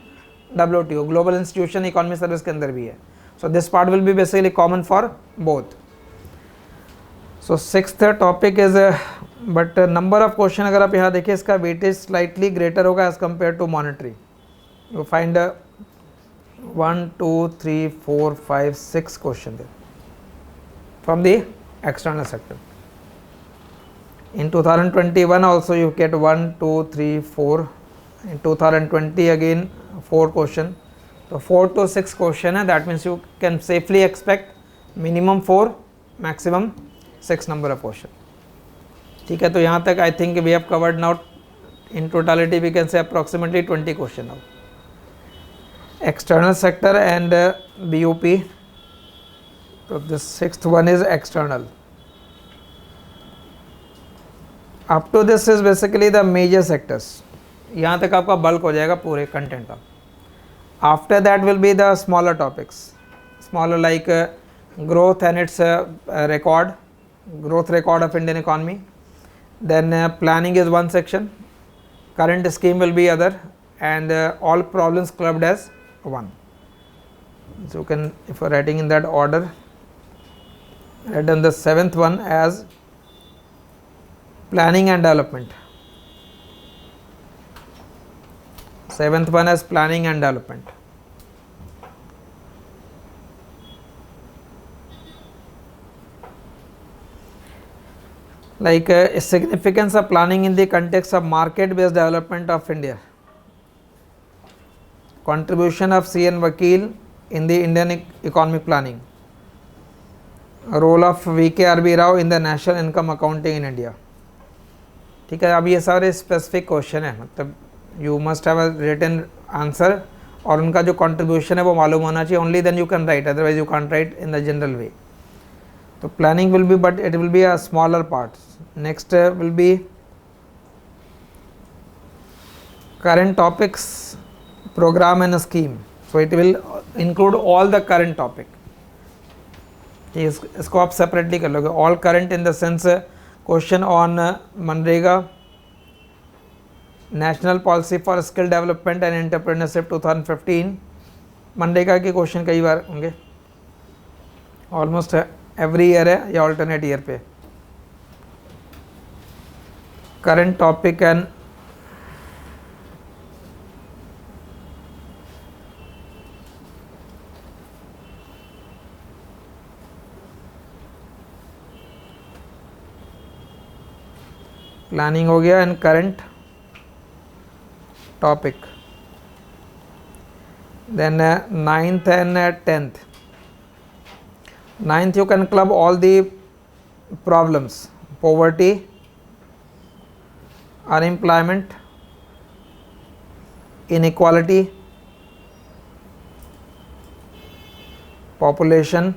WTO, global institution economic service के अंदर भी है. So this part will be basically common for both. So sixth topic is but number of question अगर आप यहाँ देखिए इसका वेटेज स्लाइटली ग्रेटर होगा as compare to monetary. You find 1 2 3 4 5 6 question from the external sector. In 2021 also you get 1 2 3 4. In 2020 again 4 question. So 4 to 6 question है, that means you can safely expect minimum 4 maximum 6 number of question. ठीक है, तो यहाँ तक I think we have covered now in totality we can say approximately 20 question now. External sector and BOP. So this sixth one is external. Up to this is basically the major sectors. यहाँ तक आपका bulk हो जाएगा पूरे content का. After that will be the smaller topics, smaller like growth and its record, growth record of Indian economy. Then planning is one section, current scheme will be other and all problems clubbed as one. So you can, if you are writing in that order, write down the seventh one as planning and development. Seventh one as planning and development. Like significance of planning in the context of market based development of India. Contribution of C.N. Vakil in the Indian economic planning. Role of V.K.R.B. Rao in the national income accounting in India. ठीक है, अब ये सारे specific question है, मतलब you must have a written answer और उनका जो कंट्रीब्यूशन है वो मालूम होना चाहिए. Only then you can write, otherwise you can write in the general way. तो planning will be, but it will be a smaller part. Next will be current topics, program and scheme. So it will include all the current topic. इसको आप separately कर लोगे. All current in the sense question on MNREGA, national policy for skill development and entrepreneurship 2015. MNREGA के question कई बार होंगे, almost every year है या alternate year पे. करंट टॉपिक एंड प्लानिंग हो गया and current topic. Then 9th and 10th. 9th you can club all the problems: poverty, unemployment, inequality, population.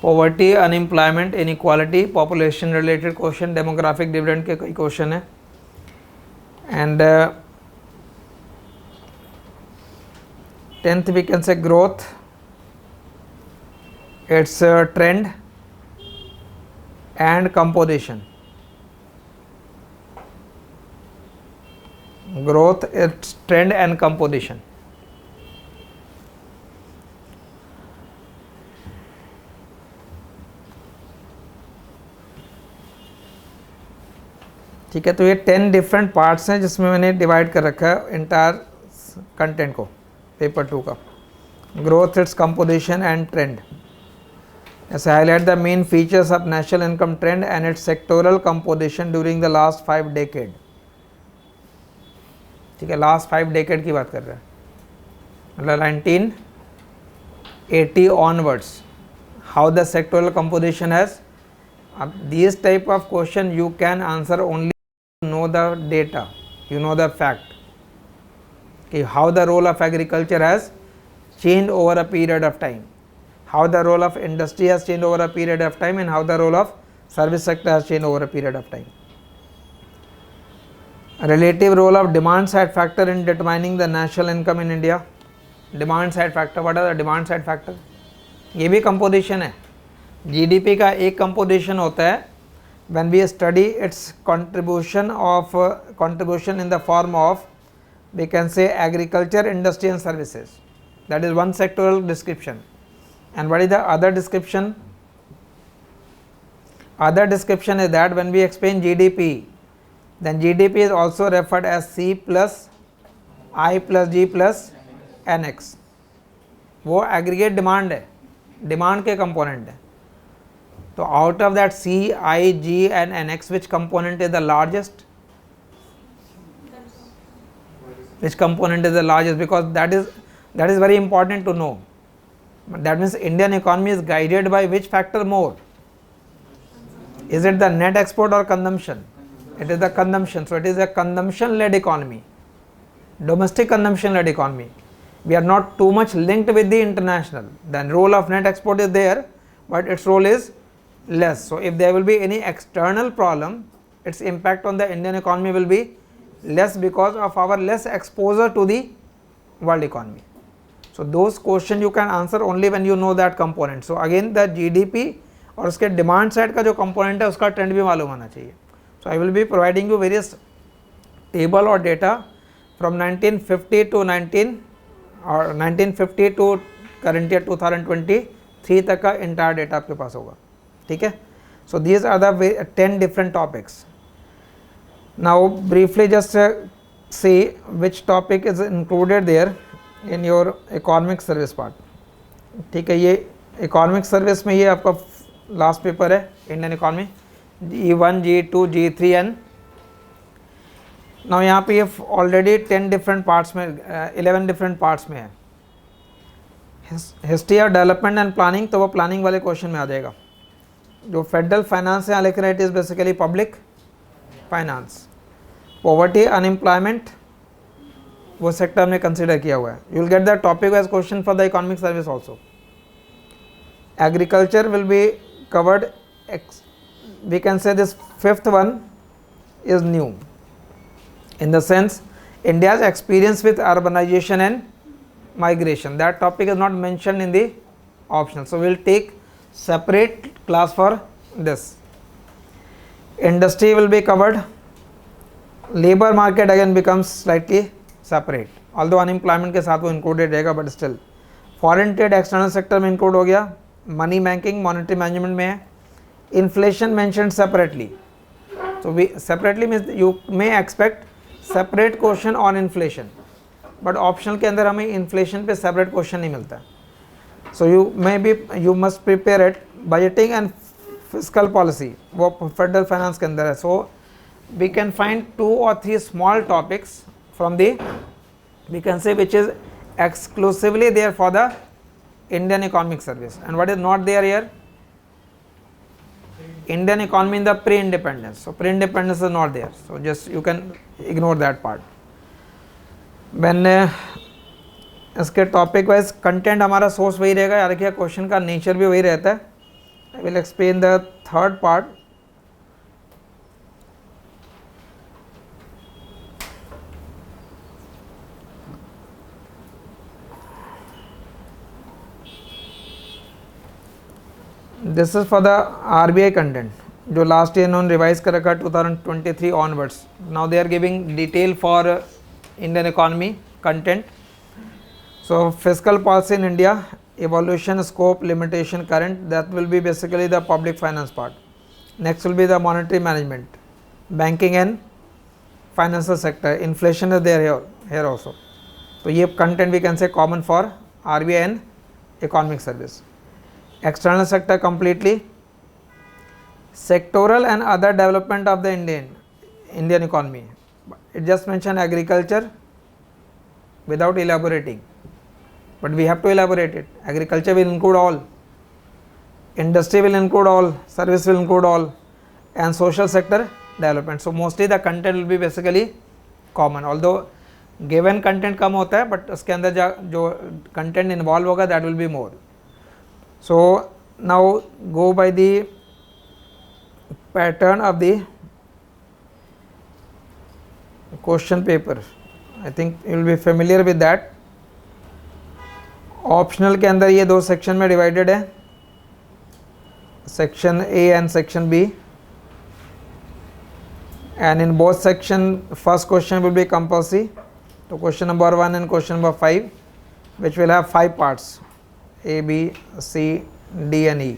Poverty, unemployment, inequality, population related question, demographic dividend के कई question है. And 10th we can say growth, its trend and composition. Growth, its trend and composition. ठीक है, तो ये 10 different parts हैं जिसमें मैंने डिवाइड कर रखा है इंटायर कंटेंट को पेपर 2 का. Growth, its composition and trend. ऐसे highlight the main features of national income trend and its sectoral composition during the last 5 decade. ठीक है, लास्ट 5 डेकेड की बात कर रहे हैं, मतलब 1980 onwards. How the sectoral composition has These type of question you can answer only if you know the data, you know the fact, okay, how the role of agriculture has changed over a period of time, how the role of industry has changed over a period of time, and how the role of service sector has changed over a period of time. Relative role of demand side factor in determining the national income in India. Demand side factor, what are the demand side factor? ये भी composition है. GDP का एक composition होता है when we study its contribution in the form of, we can say, agriculture, industry and services. That is one sectoral description. And what is the other description? Other description is that when we explain GDP, then GDP is also referred as C plus I plus G plus NX. वो aggregate demand है, demand के component है. So out of that C, I, G and NX, which component is the largest? Which component is the largest? Because that is very important to know. That means Indian economy is guided by which factor more? Is it the net export or consumption? It is the consumption. So it is a consumption led economy, domestic consumption led economy. We are not too much linked with the international. The role of net export is there, but its role is less. So if there will be any external problem, its impact on the Indian economy will be less because of our less exposure to the world economy. So those questions you can answer only when you know that component. So again the GDP और उसके demand side का जो component है उसका trend भी मालूम होना चाहिए. So I will be providing you various table और data from 1950 to current year 2023 तक का इंटायर डेटा आपके पास होगा. ठीक है. So these are the 10 different topics. Now briefly just see which topic is included there in your economic service part. ठीक है. ये इकोनॉमिक सर्विस में ये आपका लास्ट पेपर है Indian economy, G1, G2, G3 and now यहाँ पे ये ऑलरेडी 10 डिफरेंट पार्ट्स में 11 डिफरेंट पार्ट्स में है. History of development and planning, तो वो प्लानिंग वाले क्वेश्चन में आ जाएगा. जो फेडरल फाइनेंस है लिख रहे, it is basically public finance. Poverty unemployment वो सेक्टर में कंसिडर किया हुआ है. You will get the topic wise question for the economic service also. Agriculture will be covered. We can say this fifth one is new in the sense India's experience with urbanization and migration. That topic is not mentioned in the optional, so we'll take separate class for this. Industry will be covered. Labor market again becomes slightly separate, although unemployment के साथ वो included रहेगा, but still foreign trade external sector में include हो गया. Money banking monetary management में है. Inflation mentioned separately. So we separately means you may expect separate question on inflation, but optional के अंदर हमें इन्फ्लेशन पे सेपरेट क्वेश्चन नहीं मिलता है. So you must prepare it. Budgeting and fiscal policy वो फेडरल फाइनेंस के अंदर है. So we can find 2 or 3 small topics from the, we can say, which is exclusively there for the Indian economic service. And what is not there here? Indian economy in the pre-independence. So pre-independence is not there. So just you can ignore that part. When इसके topic wise content हमारा source वही रहेगा. यार क्या question का nature भी वही रहता है. I will explain the third part. This is for the RBI content जो लास्ट ईयर इन्होंने रिवाइज कर रखा 2023 onwards. Now they are giving detail for Indian economy content. So fiscal policy in India, evaluation, scope, limitation, current, that will be basically the public finance part. Next will be the monetary management, banking and financial sector. Inflation is there here also. So ये content we can say common for RBI and economic service. External sector completely. Sectoral and other development of the Indian economy. It just mentioned agriculture without elaborating, but we have to elaborate it. Agriculture will include all. industry will include all, service will include all, and social sector development. So mostly the content will be basically common, although given content कम होता है, but उसके अंदर जो content involve होगा that will be more. So now go by the pattern of the question paper. I think you will be familiar with that. Optional के अंदर ये दो सेक्शन में डिवाइडेड है, section A and section B, and in both section first question will be compulsory. तो question number 1 and question number 5 which will have 5 parts, A B C D and E.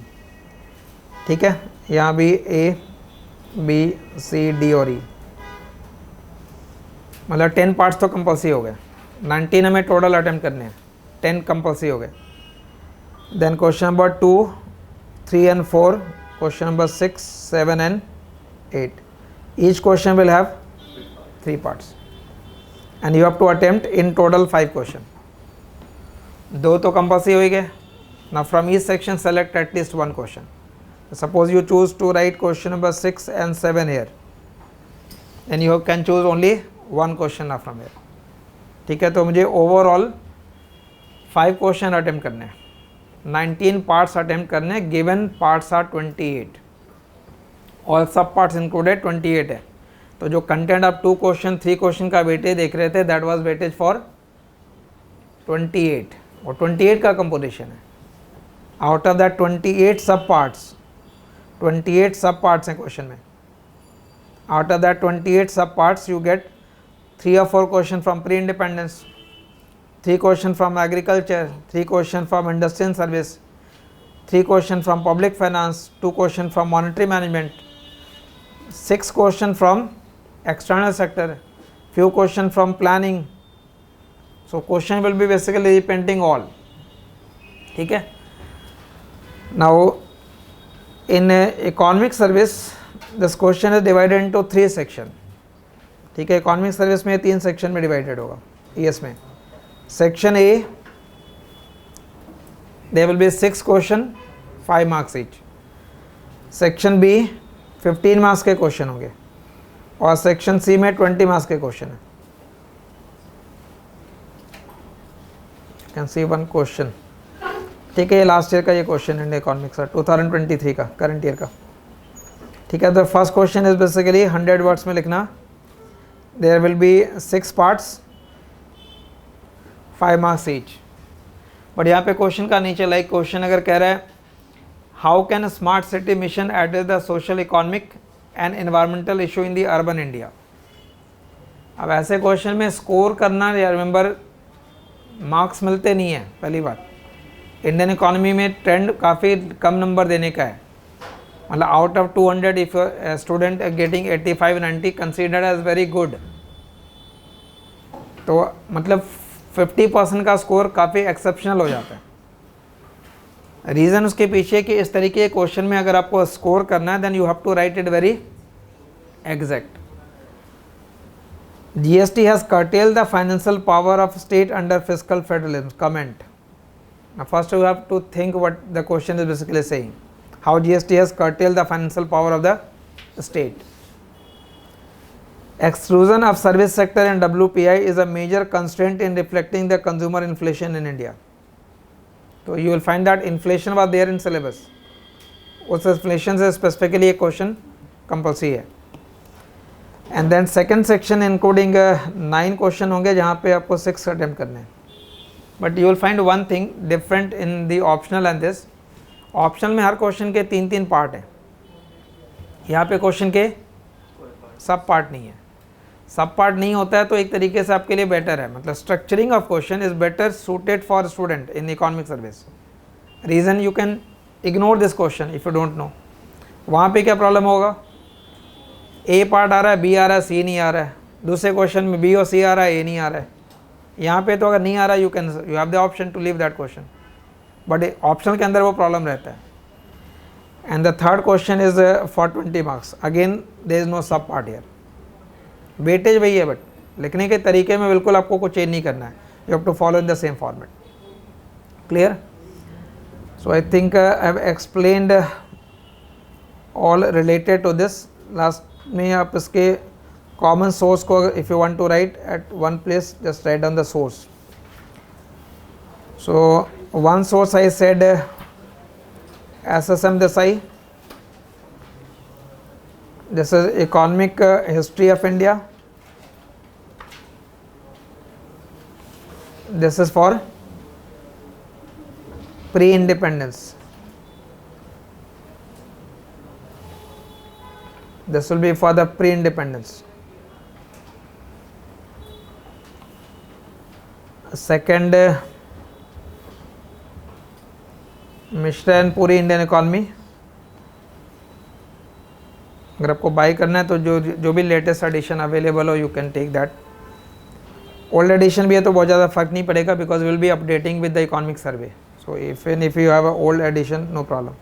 ठीक है, यहाँ भी ए B C D और ई, मतलब 10 parts तो compulsory हो गए. 19 हमें टोटल अटेम्प्ट करने हैं, 10 कंपल्सरी हो गए. Then question number 2, 3 and 4, question number 6, 7 and 8. Each question will have 3 parts and you have to attempt in total 5 question. 2 तो कंपल्सरी हो ही गए. Now from each section select at least 1 question. Suppose you choose to write question number 6 and 7 here, and you can choose only 1 question now from here. ठीक है, तो मुझे overall 5 question attempt करने हैं, 19 पार्ट्स अटेम्प्ट करने हैं. गिवन पार्ट्स आर 28, और सब पार्ट्स इंक्लूडेड 28 है. तो जो कंटेंट आप 2 क्वेश्चन 3 क्वेश्चन का वेटेज देख रहे थे, दैट वाज वेटेज फॉर 28, और 28 का कंपोजिशन है. आउट ऑफ दैट 28 सब पार्ट्स, 28 सब पार्ट्स हैं क्वेश्चन में. आउट ऑफ दैट 28 सब parts you get 3 or 4 question from pre independence, 3 question from agriculture, 3 question from industry and service, 3 question from public finance, 2 question from monetary management, 6 question from external sector, few question from planning. So question will be basically repeating all. ठीक है. Now in economic service this question is divided into 3 section. ठीक है, economic service में 3 section में divided होगा. ES में section A there will be 6 question 5 marks each. Section B 15 marks के question होंगे, और सेक्शन सी में 20 मार्क्स के क्वेश्चन है. You can C 1 question. ठीक है, ये लास्ट ईयर का ये क्वेश्चन है इकोनॉमिक्स का, 2023 का, करंट ईयर का. ठीक है, तो first question is basically 100 words में लिखना. There will be 6 parts, 5 marks each. But यहाँ पे क्वेश्चन का नीचे लाइक क्वेश्चन अगर कह रहा है how can smart city mission address the social economic and environmental issue in the urban India. अब ऐसे क्वेश्चन में स्कोर करना, या रिमेंबर मार्क्स मिलते नहीं है. पहली बात, इंडियन इकोनॉमी में ट्रेंड काफ़ी कम नंबर देने का है. मतलब out of 200 if student getting 85-90 considered as very good. तो मतलब 50% का स्कोर काफ़ी एक्सेप्शनल हो जाता है. रीज़न उसके पीछे कि इस तरीके के क्वेश्चन में अगर आपको स्कोर करना है then you have to write it very exact. GST has curtailed the financial power of state under fiscal federalism. Comment. Now first you have to think what the question is basically saying. How GST has curtailed the financial power of the state. Exclusion of service sector and WPI is a major constraint in reflecting the consumer inflation in India. So you will find that inflation was there in syllabus. उस inflation से specifically एक question compulsory है. And then second section including 9 question होंगे जहाँ पे आपको 6 attempt करने हैं. But you will find one thing different in the optional and this. Optional में हर question के 3-3 पार्ट हैं. यहाँ पे क्वेश्चन के सब पार्ट नहीं है. सब पार्ट नहीं होता है तो एक तरीके से आपके लिए बेटर है. मतलब structuring of question is better suited for student in economic service. Reason you can ignore this question if you don't know. वहाँ पे क्या प्रॉब्लम होगा, ए पार्ट आ रहा है, बी आ रहा है, सी नहीं आ रहा है. दूसरे क्वेश्चन में बी और सी आ रहा है, ए नहीं आ रहा है. यहाँ पे तो अगर नहीं आ रहा you have the option to leave that question. But option के अंदर वो प्रॉब्लम रहता है. And the third question is for 20 marks. Again there is no sub part here. Weightage वही है बट लिखने के तरीके में बिल्कुल आपको कुछ चेंज नहीं करना है. You have to follow in the same format. Clear. So I think I have explained all related to this. Last में आप इसके common source को if you want to write at one place, just write down the source. So one source I said SSM Desai. This is economic history of India. This is for pre-independence. This will be for the pre-independence. Second, Mishra and Puri Indian economy. अगर आपको buy करना है तो जो भी latest edition available हो, you can take that. Old edition भी है तो बहुत ज़्यादा फर्क नहीं पड़ेगा, because will be updating with the economic survey. So if you have a old edition, no problem.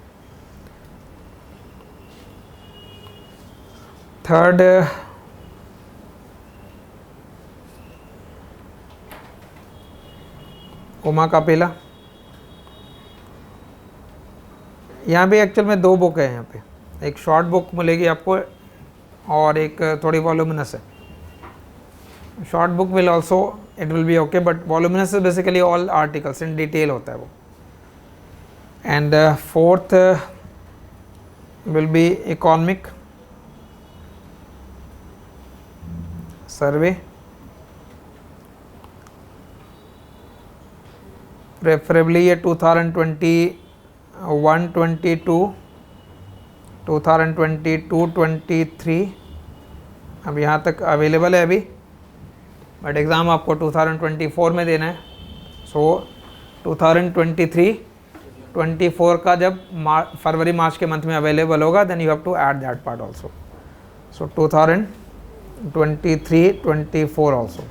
Third, Uma Kapila. यहाँ भी एक्चुअल में दो बुक है. यहाँ पे एक शॉर्ट बुक मिलेगी आपको और एक थोड़ी वॉल्यूमिनस है. Short book will also it will B okay, but voluminous is basically all articles in detail होता है वो. And fourth will be economic survey, preferably ये 2021, 22, 2022, 23 अब यहाँ तक अवेलेबल है अभी, बट एग्ज़ाम आपको 2024 में देना है. सो 2023, 24 का जब फरवरी मार्च के मंथ में अवेलेबल होगा, then you have to add that part also. So 2023, 24 also.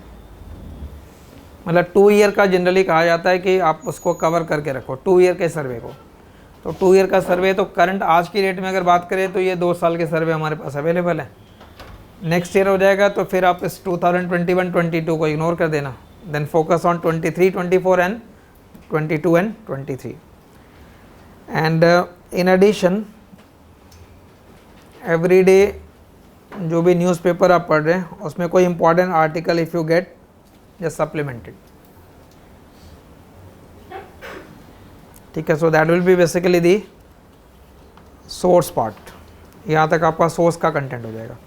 मतलब 2 ईयर का जनरली कहा जाता है कि आप उसको कवर करके रखो 2 ईयर के सर्वे को. तो 2 ईयर का सर्वे तो करंट आज की डेट में अगर बात करें तो ये 2 साल के सर्वे हमारे पास अवेलेबल है. नेक्स्ट ईयर हो जाएगा तो फिर आप इस 2021, 22 को इग्नोर कर देना. Then focus on 23, 24 and 22 and 23. And in addition every day जो भी न्यूज़पेपर आप पढ़ रहे हैं उसमें कोई important article if you get, just supplemented. ठीक है. So that will be basically the source part. यहाँ तक आपका सोर्स का कंटेंट हो जाएगा.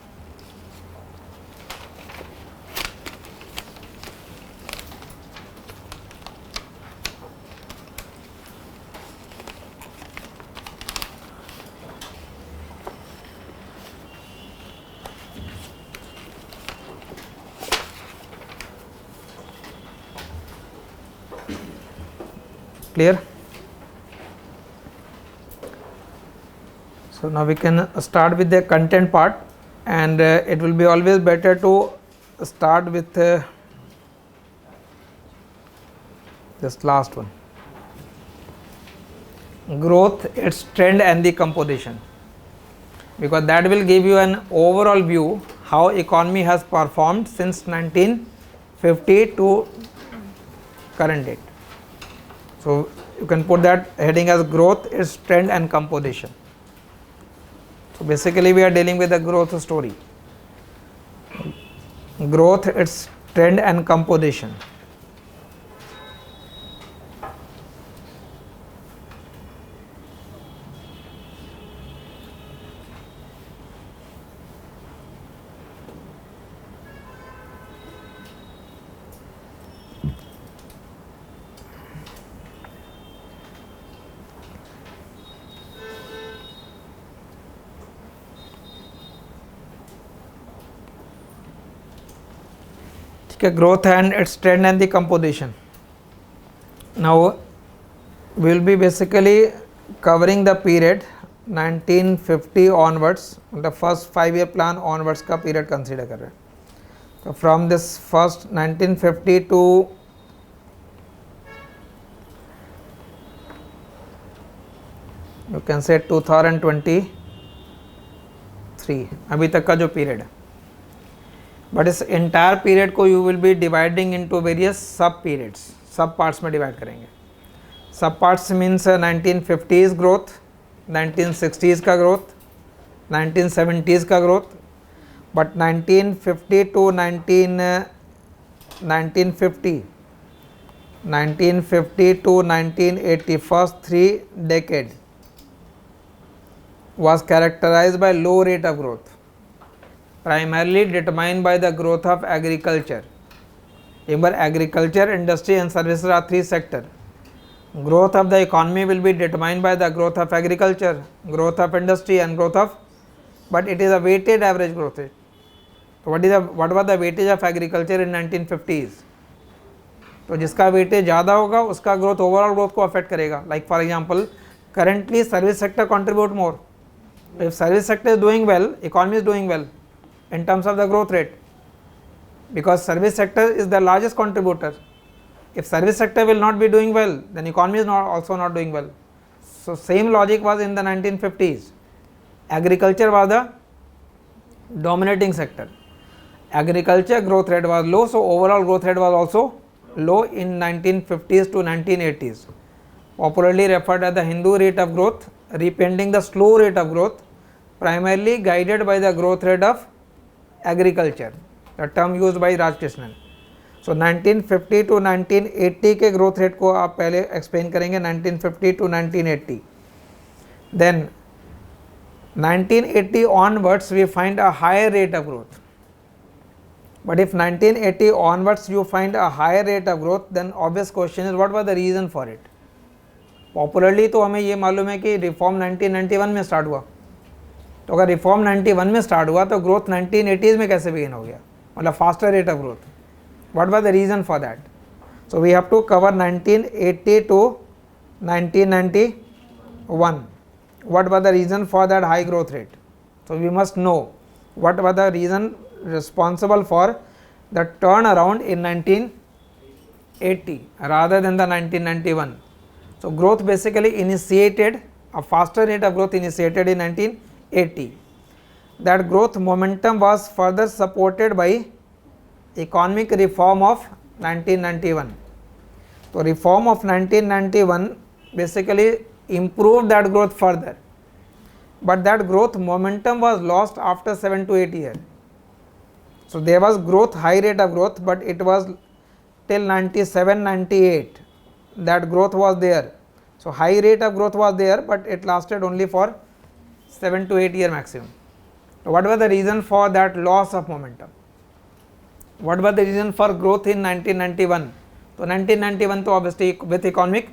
Clear? So now we can start with the content part, and it will be always better to start with this last one, growth, its trend and the composition, because that will give you an overall view how economy has performed since 1950 to current date. So you can put that heading as growth, its trend and composition. So basically we are dealing with the growth story. Growth, its trend and composition. Growth and its trend and the composition. Now we will be basically covering the period 1950 onwards, the first 5-year plan onwards का period consider कर रहे हैं. So from this first 1950 to you can say 2023 अभी तक का जो period है. But इस एंटायर पीरियड को you will B dividing into various सब पीरियड्स, सब पार्ट्स में डिवाइड करेंगे. सब parts means 1950s growth, 1960s का ग्रोथ, 1970s का growth, but 1950 to 1950 to 1980 first 3 decade was characterized by low rate of growth, primarily determined by the growth of agriculture. Remember, agriculture, industry and services are 3 sectors. Growth of the economy will be determined by the growth of agriculture, growth of industry and growth of, but it is a weighted average growth rate. So what was the weightage of agriculture in 1950s? तो जिसका weightage ज़्यादा होगा उसका growth overall growth को affect करेगा. Like for example, currently service sector contribute more. If service sector is doing well, economy is doing well in terms of the growth rate, because service sector is the largest contributor. If service sector will not be doing well, then economy is also not doing well. So same logic was in the 1950s. Agriculture was the dominating sector. Agriculture growth rate was low, so overall growth rate was also low in 1950s to 1980s. Popularly referred as the Hindu rate of growth, representing the slow rate of growth, primarily guided by the growth rate of agriculture, the term used by Rajkrishnan. So 1950 to 1980 के growth rate को आप पहले explain करेंगे, 1950 to 1980. Then 1980 onwards we find a higher rate of growth. But if 1980 onwards you find a higher rate of growth, then obvious question is what was the reason for it? Popularly तो हमें ये मालूम है कि reform 1991 में start हुआ. तो अगर रिफॉर्म 91 में स्टार्ट हुआ तो ग्रोथ 1980s में कैसे बिगिन हो गया, मतलब faster rate of growth. What was the reason for that? So we have to cover 1980 to 1991. What was the reason for that high growth rate? So we must know what was the reason responsible for the turnaround in 1980 rather than the 1991. So growth basically initiated, a faster rate of growth initiated in 1980. That growth momentum was further supported by economic reform of 1991. So reform of 1991 basically improved that growth further, but that growth momentum was lost after 7 to 8 years. So there was growth, high rate of growth, but it was till 97, 98 that growth was there. So high rate of growth was there, but it lasted only for 7 to 8 year maximum. So what was the reason for that loss of momentum? What was the reason for growth in 1991? So 1991 तो obviously with economic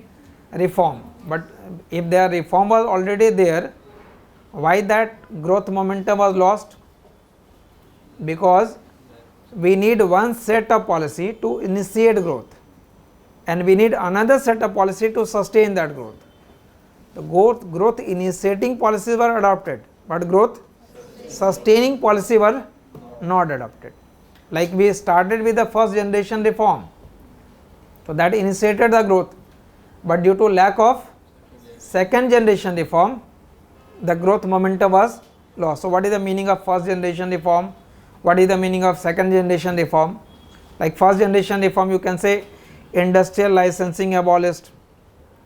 reform, but if their reform was already there, why that growth momentum was lost? Because we need one set of policy to initiate growth, and we need another set of policy to sustain that growth. The growth initiating policies were adopted, but growth sustaining policy were not adopted. Like we started with the first generation reform, so that initiated the growth, but due to lack of second generation reform, the growth momentum was lost. So what is the meaning of first generation reform? What is the meaning of second generation reform? Like first generation reform, you can say industrial licensing abolished,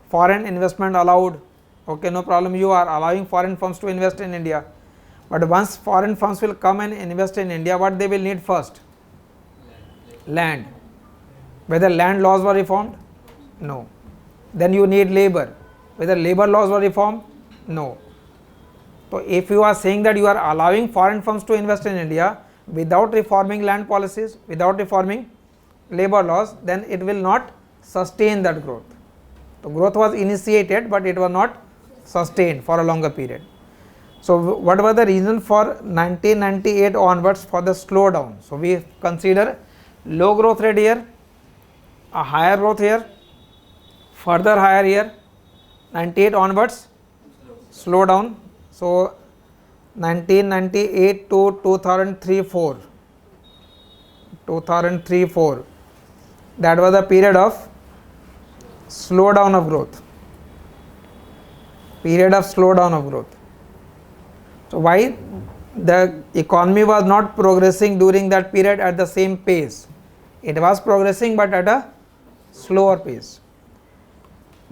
foreign investment allowed. Okay, no problem, you are allowing foreign firms to invest in India, but once foreign firms will come and invest in India, what they will need first? Land. Whether land laws were reformed? No. Then you need labor. Whether labor laws were reformed? No. So if you are saying that you are allowing foreign firms to invest in India without reforming land policies, without reforming labor laws, then it will not sustain that growth. So growth was initiated, but it was not sustained for a longer period. So what was the reason for 1998 onwards for the slowdown? So we consider low growth rate here, a higher growth here, further higher here, 98 onwards slow down. So 1998 to 2003-4, that was a period of slowdown of growth. So why? The economy was not progressing during that period at the same pace. It was progressing, but at a slower pace.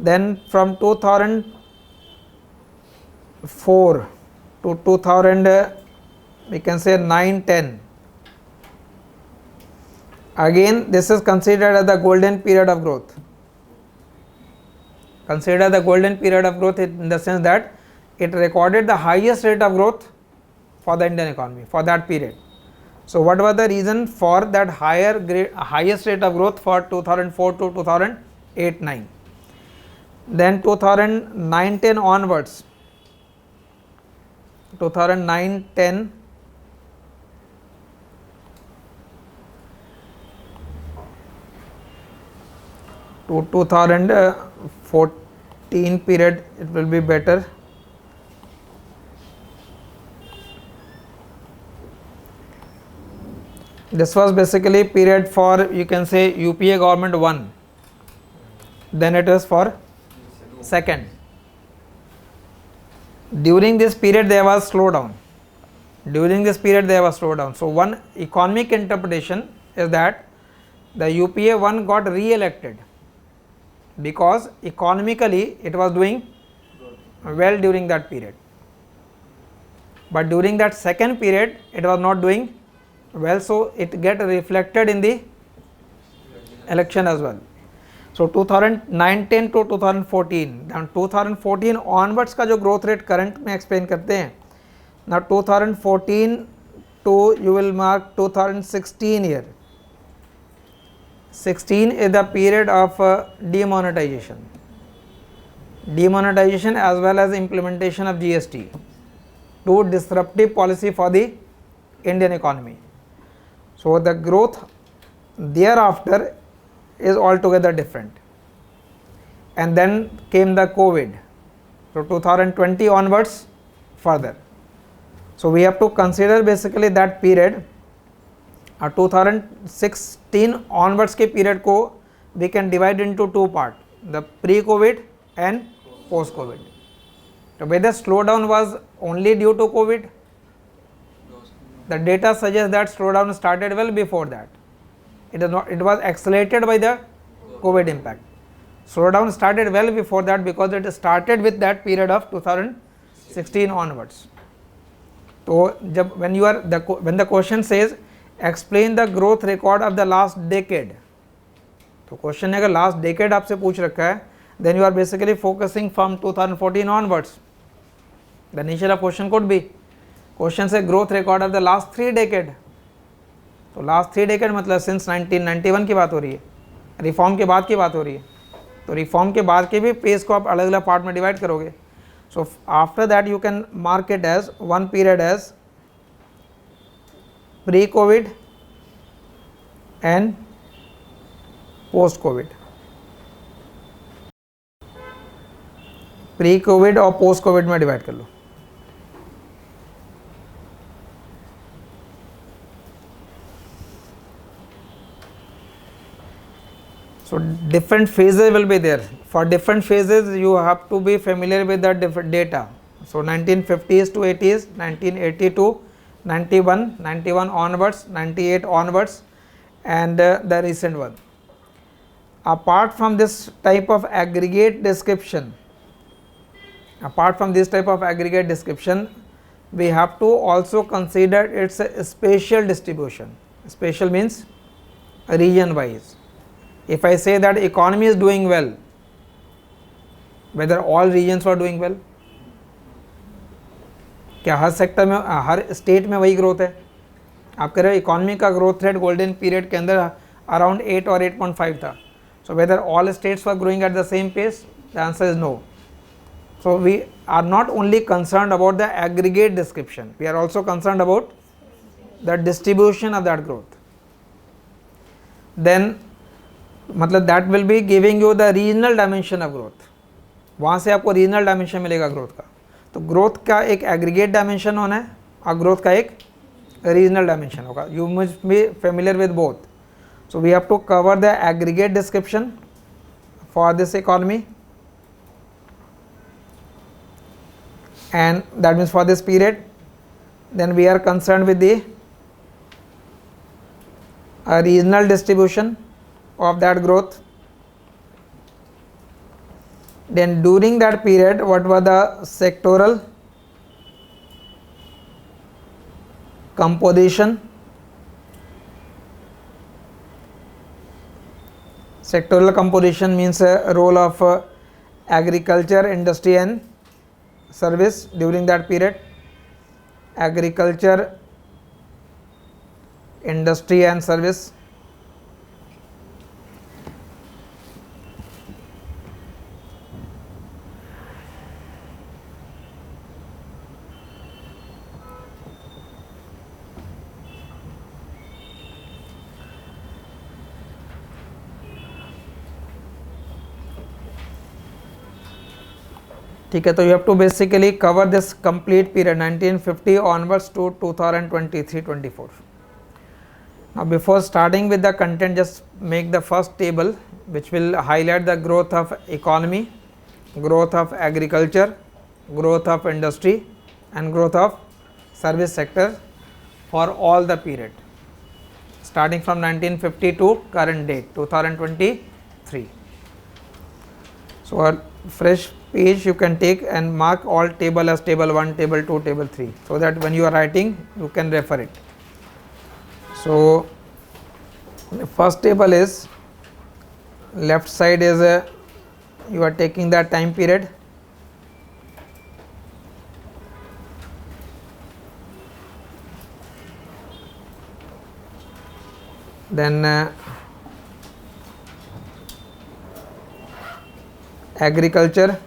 then from 2004 to 2000 we can say 9-10, again this is considered as the golden period of growth. Consider the golden period of growth in the sense that it recorded the highest rate of growth for the Indian economy for that period. So what was the reason for that highest rate of growth for 2004 to 2008-9? Then 2009-10 onwards, 2009-10 to 2014 period, it will be better. This was basically period for, you can say, UPA government 1, then it is for second. During this period there was slowdown. So one economic interpretation is that the UPA 1 got re-elected because economically it was doing well during that period, but during that second period it was not doing well, so it get reflected in the election as well. So 2009-10 to 2014, then 2014 onwards का जो growth rate current में explain करते हैं. Now 2014 to you will mark 2016 year. 16 is the period of demonetization as well as implementation of GST, two disruptive policy for the Indian economy. So the growth thereafter is altogether different, and then came the COVID. So 2020 onwards further. So we have to consider basically that period. 2016 onwards के period को we can divide into two part, the pre-COVID and post-COVID. So whether slowdown was only due to COVID, the data suggests that slowdown started well before that. It is not, it was accelerated by the COVID impact. Slowdown started well before that because it started with that period of 2016 onwards. So जब when the question says explain the growth record of the last decade, तो question ने अगर last decade आपसे पूछ रखा है, then you are basically focusing from 2014 onwards. The nature of question could be, question से growth record of the last 3 decade, तो last 3 decade मतलब सिंस 1991 की बात हो रही है, रिफॉर्म के बाद की बात हो रही है, तो रिफॉर्म के बाद के भी पेज को आप अलग अलग पार्ट में डिवाइड करोगे. So after that you can mark it as one period as pre COVID and post COVID. Pre COVID और पोस्ट कोविड में डिवाइड कर लो. So different phases will be there. For different phases you have to be familiar with the different data. So 1950s to 80s, 1980 to 91, 91 onwards, 98 onwards, and the recent one. Apart from this type of aggregate description, we have to also consider its spatial distribution. Spatial means region wise. If I say that economy is doing well, whether all regions were doing well, क्या हर sector में हर state में वही growth है? आप कह रहे हो economy का ग्रोथ रेट गोल्डन पीरियड के अंदर अराउंड 8 और 8.5 था. So whether all states were growing at the same pace? The answer is no. So we are not only concerned about the aggregate description, we are also concerned about the distribution of that growth. Then मतलब that will be giving you the regional dimension of growth. वहाँ से आपको regional dimension मिलेगा growth का. तो growth का एक aggregate dimension होना है और ग्रोथ का एक रीजनल डायमेंशन होगा. You must be familiar with both. So we have to cover the aggregate description for this economy, and that means for this period. Then we are concerned with the regional distribution of that growth, Then during that period, what were the sectoral composition? Sectoral composition means a role of agriculture, industry and service during that period. Agriculture, industry and service. ठीक है, तो you have to basically cover this complete period 1950 onwards to 2023-24. Now before starting with the content, just make the first table which will highlight the growth of economy, growth of agriculture, growth of industry and growth of service sector for all the period starting from 1950 to current date 2023. So a fresh page you can take and mark all table as table 1, table 2, table 3, so that when you are writing you can refer it. So the first table is, left side is you are taking the time period, then agriculture,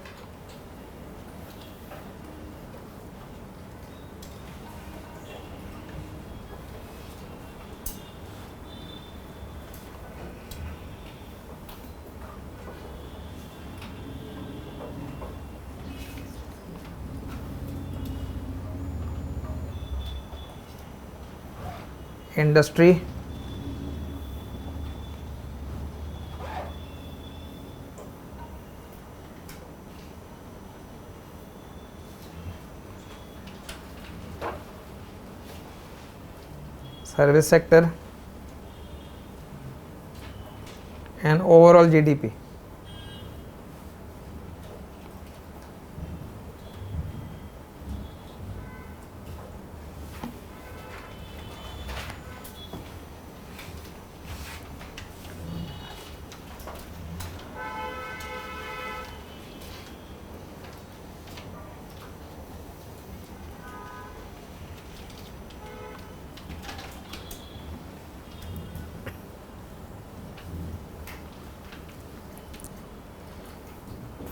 industry, service sector and overall GDP.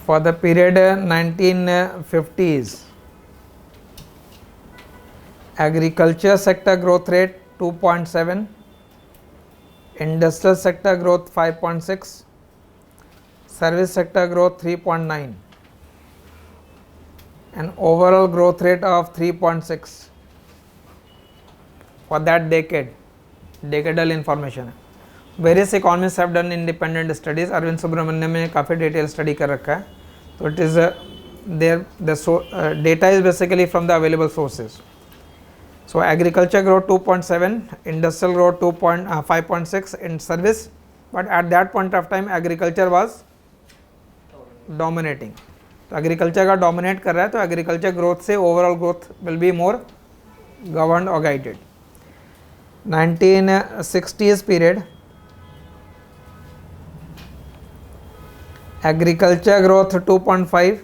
For the period 1950s, agriculture sector growth rate 2.7, industrial sector growth 5.6, service sector growth 3.9 and overall growth rate of 3.6 for that decade. Decadal information है. Various economists have done independent studies. Arvind Subramaniam ने काफ़ी detail study कर रखा है. तो it is there, the data is basically from the available sources. So agriculture growth 2.7, industrial growth 5.6 in service, but at that point of time agriculture was dominating. तो agriculture का dominate कर रहा है, तो agriculture growth से overall growth will be more governed or guided. 1960s period, agriculture growth 2.5,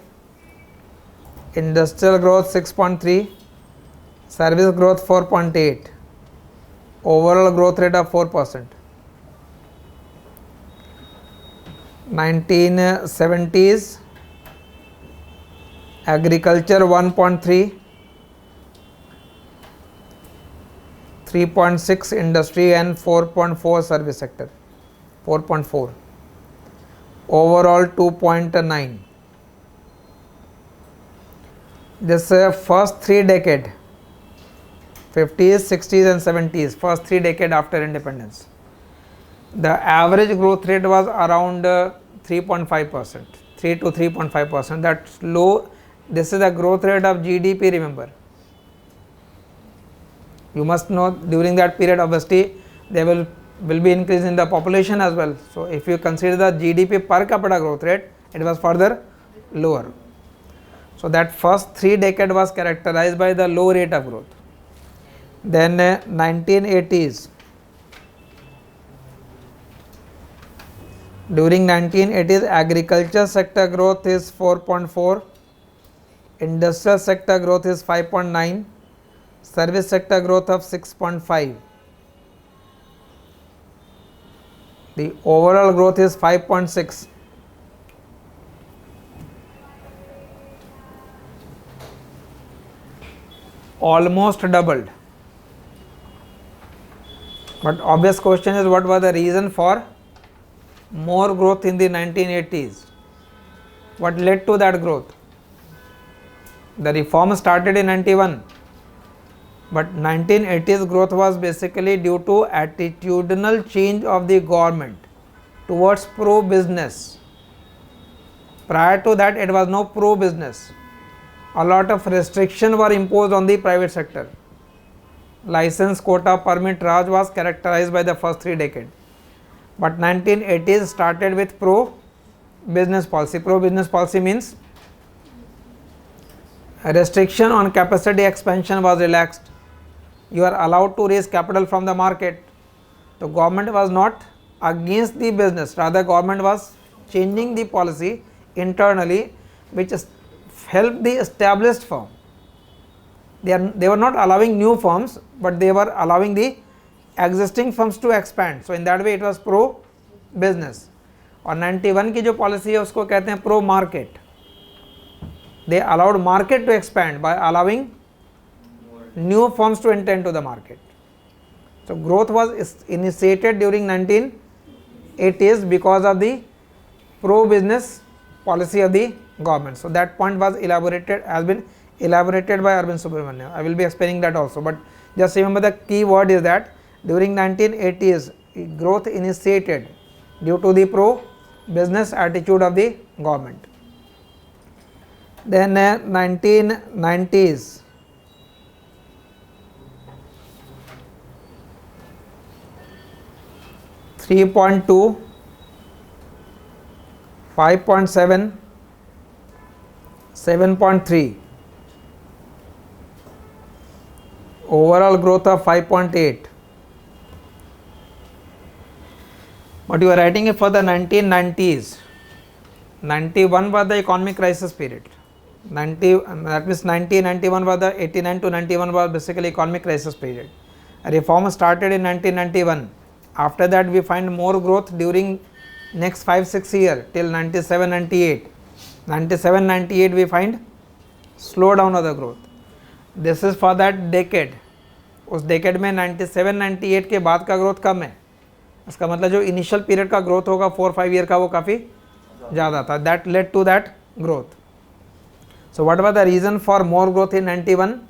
industrial growth 6.3, service growth 4.8, overall growth rate of 4%. 1970s, agriculture 1.3, 3.6 industry and 4.4 service sector, 4.4, overall 2.9. This first 3 decade, 50s, 60s and 70s, first 3 decade after independence, the average growth rate was around 3.5%, 3 to 3.5%. That's low. This is the growth rate of GDP, remember. You must know during that period obviously there will be increase in the population as well. So if you consider the GDP per capita growth rate, it was further lower. So that first 3 decade was characterized by the low rate of growth. Then 1980s. During 1980s, agriculture sector growth is 4.4, industrial sector growth is 5.9, service sector growth of 6.5. The overall growth is 5.6. Almost doubled. But obvious question is, what was the reason for more growth in the 1980s? What led to that growth? The reform started in 91, but 1980s growth was basically due to attitudinal change of the government towards pro-business. Prior to that, it was no pro-business. A lot of restrictions were imposed on the private sector. License, quota, permit, Raj was characterized by the first 3 decades. But 1980s started with pro-business policy. Pro-business policy means a restriction on capacity expansion was relaxed. You are allowed to raise capital from the market. The government was not against the business, rather government was changing the policy internally, which helped the established firm. They were not allowing new firms, but they were allowing the existing firms to expand. So in that way it was pro business. और 91 की जो policy है उसको कहते हैं pro market. They allowed market to expand by allowing new firms to enter into the market. So growth was initiated during 1980s because of the pro business policy of the government. So that point was has been elaborated by Arvind Subramanian. I will be explaining that also, but just remember the key word is that during 1980s growth initiated due to the pro business attitude of the government. Then 1990s, (3.2), 5.7, 7.3, overall growth of 5.8. But you are writing it for the 1990s. 91 was the economic crisis period. That means 1991 was the 89 to 91 was basically economic crisis period. A reform started in 1991. After that we find more growth during next 5-6 years till 97-98. 97-98 we find slowdown of the growth. This is for that decade. उस decade में 97-98 के बाद का growth कम है. इसका मतलब जो initial period का growth होगा 4-5 year का वो काफ़ी ज़्यादा था. That led to that growth. So what was the reason for more growth in 91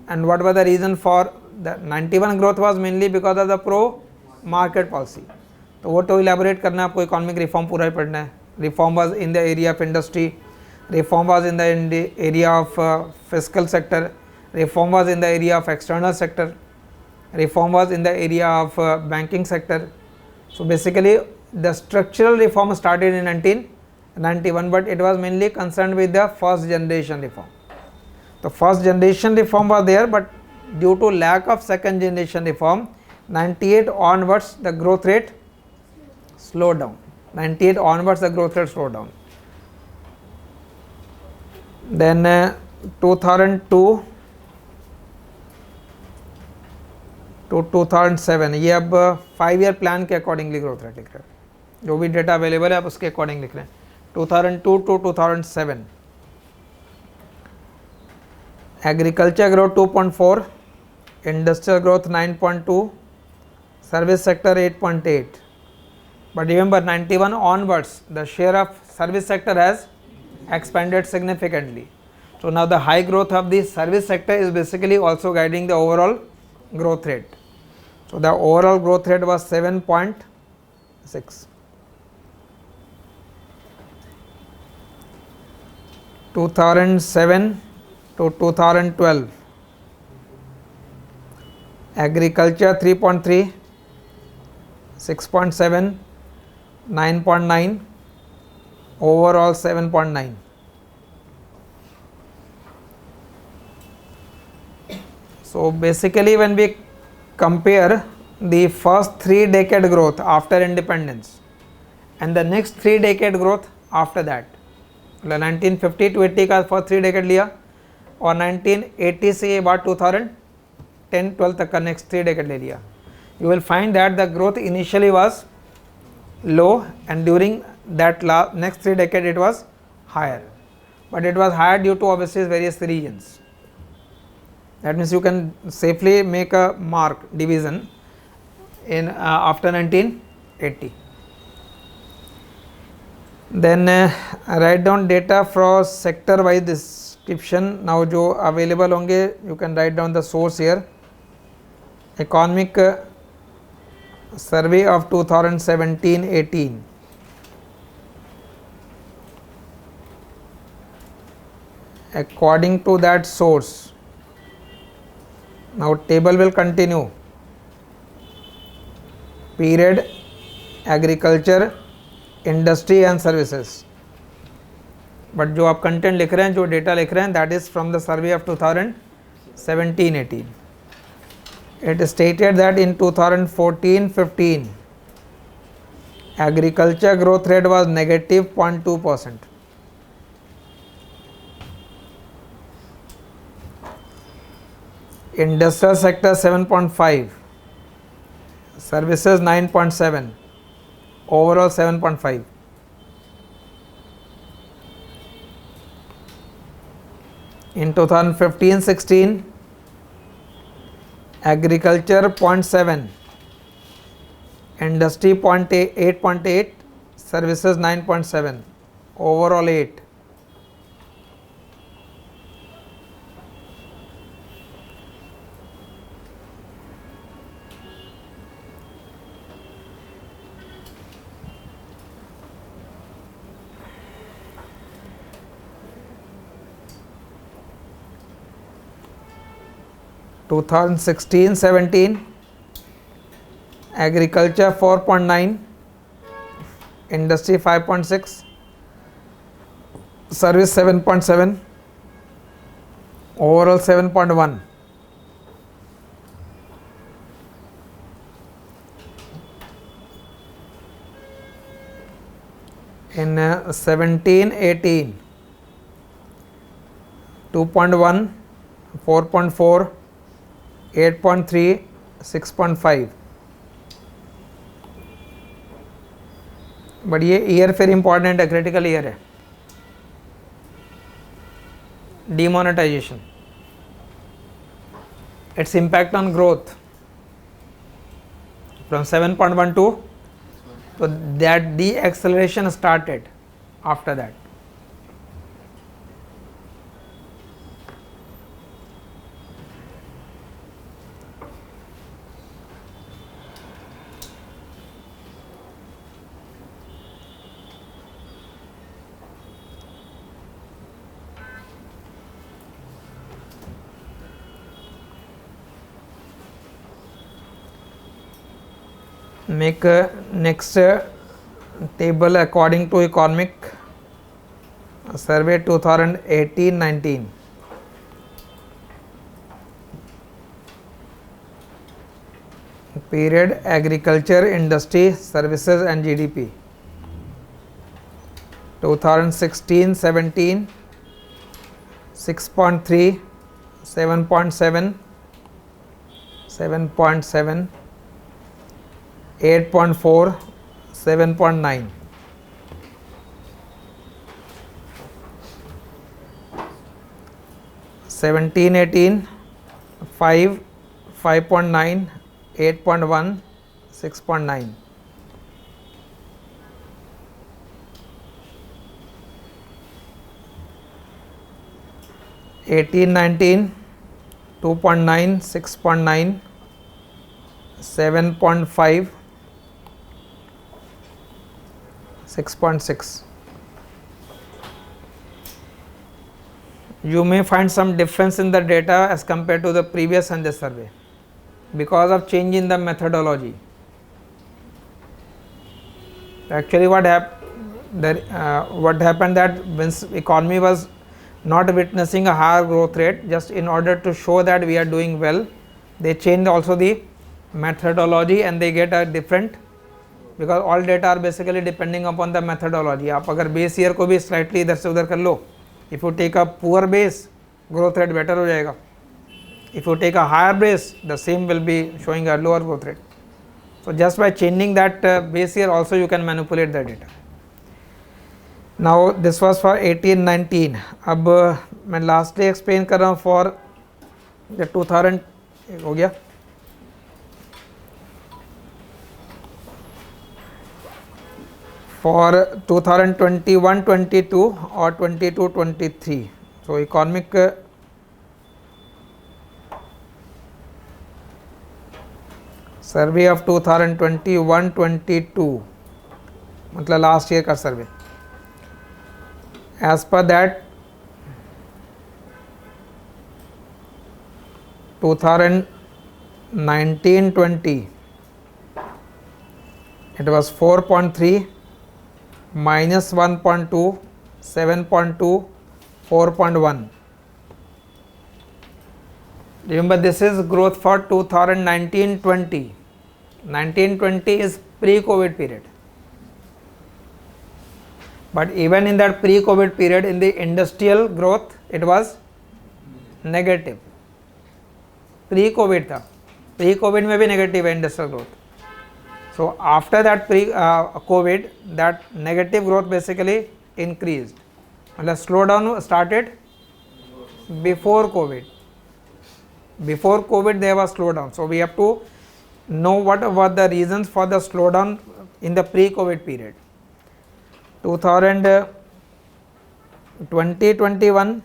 and what was the reason for the 91 growth was mainly because of the pro market policy. तो वो तो elaborate करना है आपको, economic reform पूरा ही पढ़ना है. Reform was in the area of industry, reform was in the area of fiscal sector, reform was in the area of external sector, reform was in the area of banking sector. So basically the structural reform started in 1991, but it was mainly concerned with the first generation reform. The first generation reform was there, but due to lack of second generation reform, 98 onwards the growth rate slowed down. 98 onwards the growth rate slowed down. Then 2002 to 2007 ये अब 5 year plan के accordingly growth rate लिख रहे हैं. जो भी data available है आप उसके अकॉर्डिंग लिख रहे हैं. 2002 to 2007 agriculture growth 2.4, industrial growth 9.2, service sector 8.8. But remember 91 onwards the share of service sector has expanded significantly. So now the high growth of the service sector is basically also guiding the overall growth rate. So the overall growth rate was 7.6. 2007 to 2012 agriculture 3.3, 6.7, 9.9, overall 7.9. So basically when we compare the first 3-decade growth after independence and the next 3-decade growth after that, 1950 to 80 का first 3 decade लिया और 1980 से ये बात 2010-12 तक का next 3 decade ले लिया, you will find that the growth initially was low and during that next 3 decade it was higher, but it was higher due to obviously various regions. That means you can safely make a mark division in after 1980. Then write down data for sector wise description. Now जो available होंगे you can write down the source here. Economic survey of 2017-18. According to that source, now table will continue. Period, agriculture, industry and services. But जो आप content लिख रहे हैं, जो data लिख रहे हैं, that is from the survey of 2017-18. It stated that in 2014-15, agriculture growth rate was negative 0.2%. Industrial sector 7.5, services 9.7, overall 7.5. In 2015-16, agriculture 0.7, industry 8.8, services 9.7, overall 8. Two 2016-17, agriculture 4.9, industry 5.6, service 7.7, overall 7.1. In 17-18, 2.1, 4.4, 8.3, 6.5. But ये year फिर important है, critical year है. Demonetization, its impact on growth from 7.12, so that de-acceleration started after that. Make next table according to economic survey 2018-19. Period, agriculture, industry, services and GDP. 2016-17, 6.3, 7.7, 7.7, 8.4, 7.9. Seventeen, 18, 5, 5.9, 8.1, 6.9. Eighteen, 19, 2.9, 6.9, 7.5, 6.6. You may find some difference in the data as compared to the previous census survey because of change in the methodology. Actually what happened, what happened that means economy was not witnessing a higher growth rate, just in order to show that we are doing well, they changed also the methodology and they get a different, because all data are basically depending upon the methodology. आप अगर base year को भी slightly इधर से उधर कर लो, if you take a poor base, growth rate better हो जाएगा. If you take a higher base, the same will be showing a lower growth rate. So just by changing that base year also you can manipulate the data. Now this was for 18-19. अब मैं lastly explain कर रहा हूँ for the 2000 हो गया. For 2021-22 or 22-23. So economic survey of 2021-22 मतलब last year का survey. As per that 2019-20 it was 4.3, minus 1.2, 7.2, 4.1. Remember this is growth for 2019-20. 19-20 is pre-COVID period. But even in that pre-COVID period, in the industrial growth, it was negative. Pre-COVID था, pre-COVID में भी negative है industrial growth. So after that pre-COVID, that negative growth basically increased. मतलब slowdown started before COVID. Before COVID there was slowdown. So we have to know what were the reasons for the slowdown in the pre-COVID period. 2020-21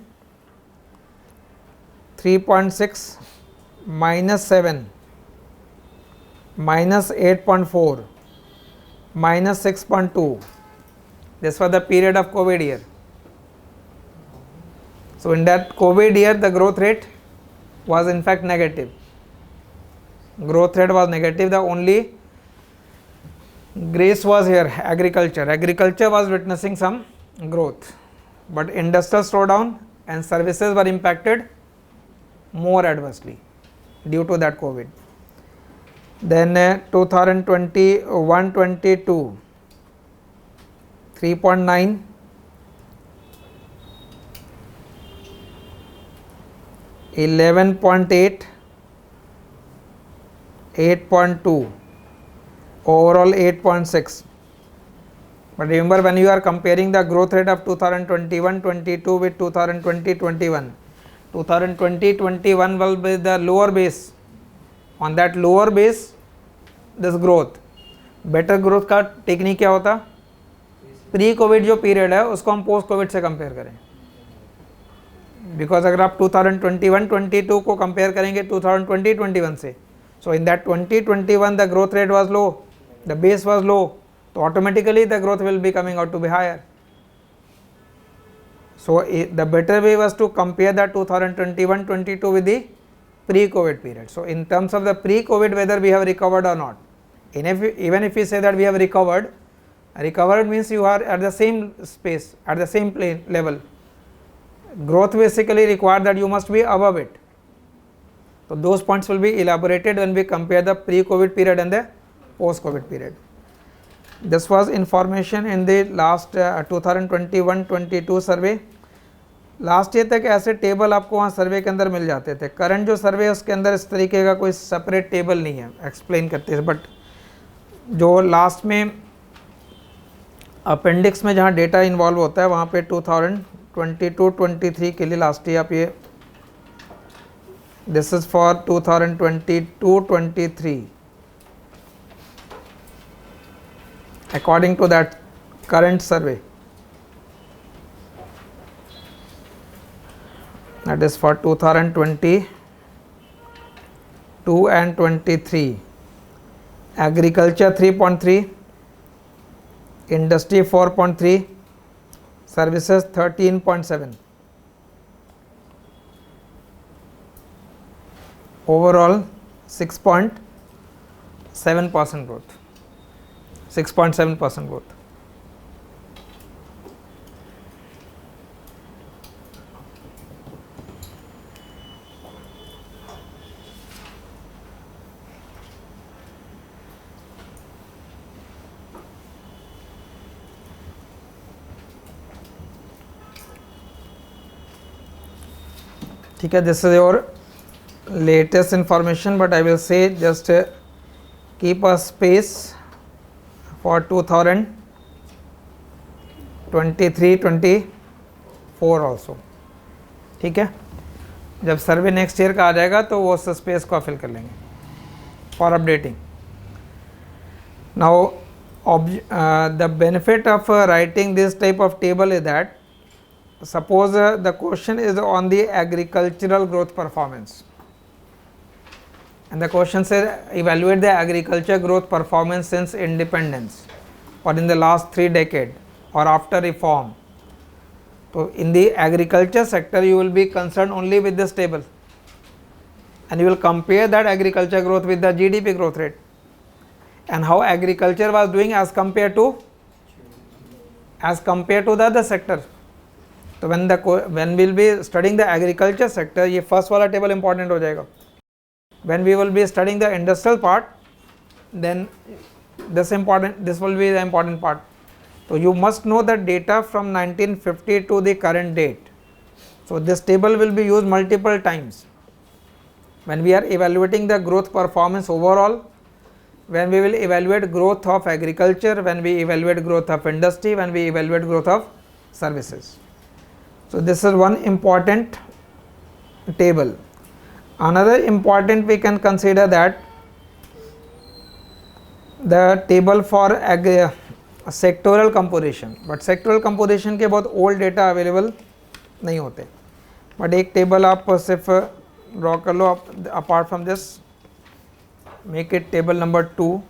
3.6, minus 7, minus 8.4, minus 6.2. This was the period of COVID year. So in that COVID year the growth rate was in fact negative. Growth rate was negative. The only grace was here, agriculture. Agriculture was witnessing some growth, but industrial slowdown and services were impacted more adversely due to that COVID. Then 2021-22 3.9, 11.8, 8.2, overall 8.6. But remember, when you are comparing the growth rate of 2021-22 with 2020-21, 2020-21 will be the lower base. On that lower base, this growth, better growth का technique क्या होता, pre Covid जो period है उसको हम post Covid से compare करें. Because अगर आप 2021-22 को कंपेयर करेंगे 2020-21 से, so in that 2021 the growth rate was low, the base was low, so automatically the growth will be coming out to be higher. So the better way was to compare that 2021-22 with the pre-COVID period. So in terms of the pre-COVID, whether we have recovered or not, even if we say that we have recovered means you are at the same space, at the same plane level. Growth basically required that you must be above it. So those points will be elaborated when we compare the pre-COVID period and the post-COVID period. This was information in the last 2021-22 survey. Last year तक ऐसे table आपको वहाँ सर्वे के अंदर मिल जाते थे. Current जो सर्वे है उसके अंदर इस तरीके का कोई सेपरेट टेबल नहीं है एक्सप्लेन करते हैं, बट जो लास्ट में अपेंडिक्स में जहाँ डेटा इन्वॉल्व होता है वहाँ पे 2022-23 के लिए लास्ट ईयर आप ये, this is for 2022-23 according to that current survey, that is for 2022 and 23. Agriculture 3.3, industry 4.3, services 13.7. Overall 6.7% growth. 6.7% growth. ठीक है, this is your latest information, but I will say just keep a space for 2023-24 also. ठीक है, जब सर्वे next year का आ जाएगा तो वो उस स्पेस को फिल कर लेंगे for updating. Now the benefit of writing this type of table is that suppose the question is on the agricultural growth performance, and the question says evaluate the agriculture growth performance since independence or in the last 3 decades or after reform. So in the agriculture sector you will be concerned only with this table, and you will compare that agriculture growth with the GDP growth rate and how agriculture was doing as compared to the other sector. तो when we'll be studying the agriculture sector, ये first वाला table important हो जाएगा. When we will be studying the industrial part, then this will be the important part. So you must know the data from 1950 to the current date. So this table will be used multiple times when we are evaluating the growth performance overall, when we will evaluate growth of agriculture, when we evaluate growth of industry, when we evaluate growth of services. So this is one important table. Another important we can consider that the table for sectoral composition, but sectoral composition के बहुत old data available नहीं होते, but एक table आप सिर्फ draw कर लो. apart from this, make it table number 2.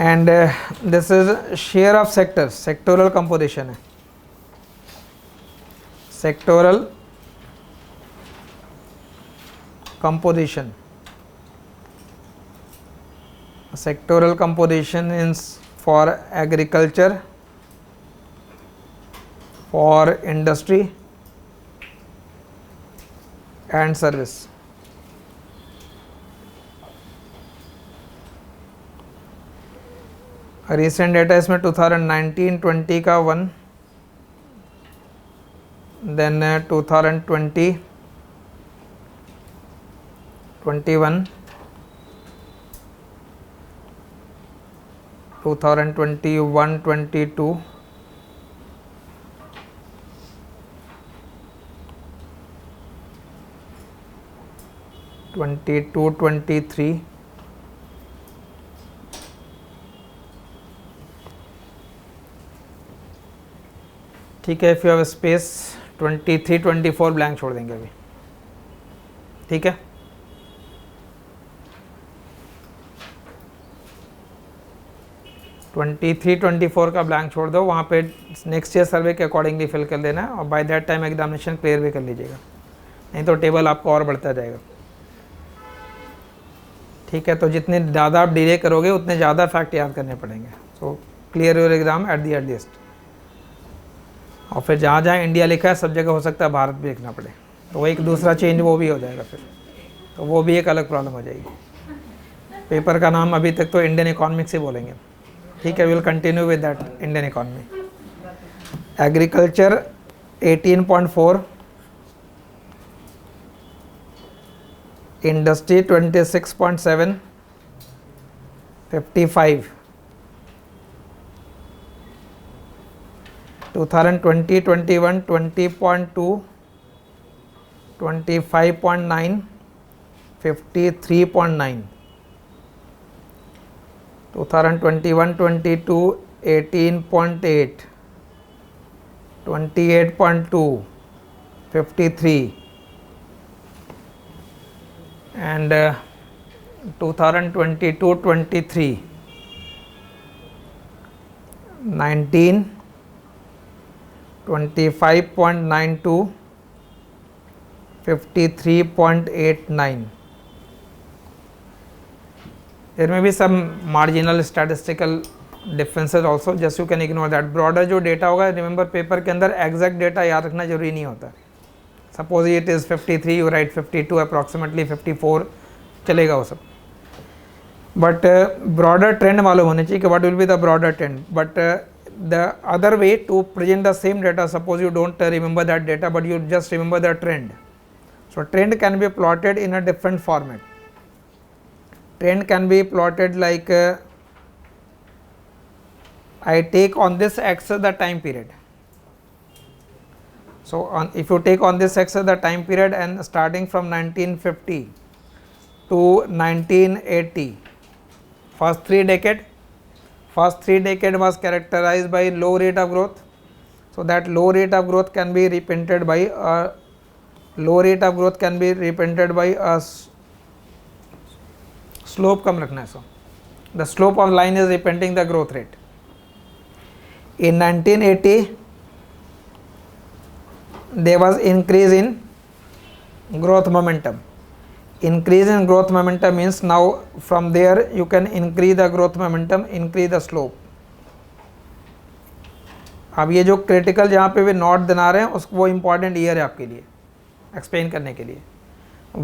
And this is share of sectors, sectoral composition है, sectoral composition. Sectoral composition is for agriculture, for industry and service. Recent data इसमें 2019-20 का 1, then 2020-21, 2021-22, 22-23, ठीक है. If you have space 23-24 blank छोड़ देंगे अभी. ठीक है, ट्वेंटी 23-24 का ब्लैंक छोड़ दो, वहाँ पे नेक्स्ट ईयर सर्वे के अकॉर्डिंगली फिल कर देना है और by that time examination clear भी कर लीजिएगा, नहीं तो टेबल आपको और बढ़ता जाएगा. ठीक है, तो जितने ज़्यादा आप डिले करोगे उतने ज़्यादा फैक्ट याद करने पड़ेंगे. So clear your exam at the earliest. और फिर जहाँ जहाँ इंडिया लिखा है सब जगह हो सकता है भारत भी लिखना पड़े, तो वो एक दूसरा चेंज वो भी हो जाएगा फिर, तो वो भी एक अलग प्रॉब्लम हो जाएगी. पेपर का नाम अभी तक तो इंडियन इकोनॉमिक्स ही बोलेंगे. ठीक है, will continue with that Indian economy. Agriculture 18.4, industry 26.7, 55, 2020-21 20.2, 25.9, 53.9, 2021-22 18.8, 28.2, 53, and 2022-23 19, 25.92, 53.89. There may be some marginal statistical differences also, just you can ignore that. Broader जो डेटा होगा, remember पेपर के अंदर exact डेटा याद रखना जरूरी नहीं होता. Suppose it is 53, you write 52, approximately 54, चलेगा वो सब. बट ब्रॉडर ट्रेंड मालूम होने चाहिए कि what will be the broader trend. But the other way to present the same data, suppose you don't remember that data but you just remember the trend. So trend can be plotted in a different format. Trend can be plotted like I take on this axis the time period. So if you take on this axis the time period and starting from 1950 to 1980, first 3 decade was characterized by low rate of growth. So that low rate of growth can be represented by a slope कम रखना है. So the slope of line is representing the growth rate. In 1980 there was increase in growth momentum. Increase in growth momentum means now from there you can increase the growth momentum, increase the slope. अब ये जो critical जहाँ पे भी note बना रहे हैं उसको वो इम्पॉर्टेंट ईयर है आपके लिए एक्सप्लेन करने के लिए.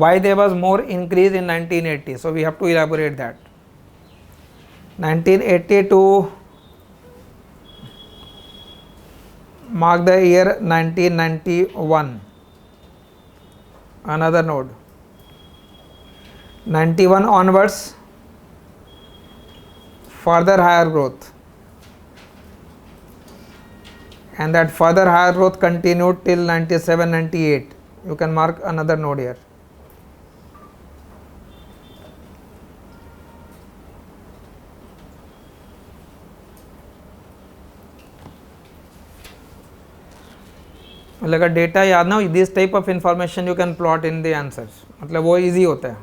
Why there was more increase in 1980? So we have to elaborate that. 1980 to mark the year 1991. Another node. 91 onwards further higher growth, and that further higher growth continued till 97-98. You can mark another node here. मतलब data याद ना हो, this type of information you can plot in the answers, मतलब वो easy होता है.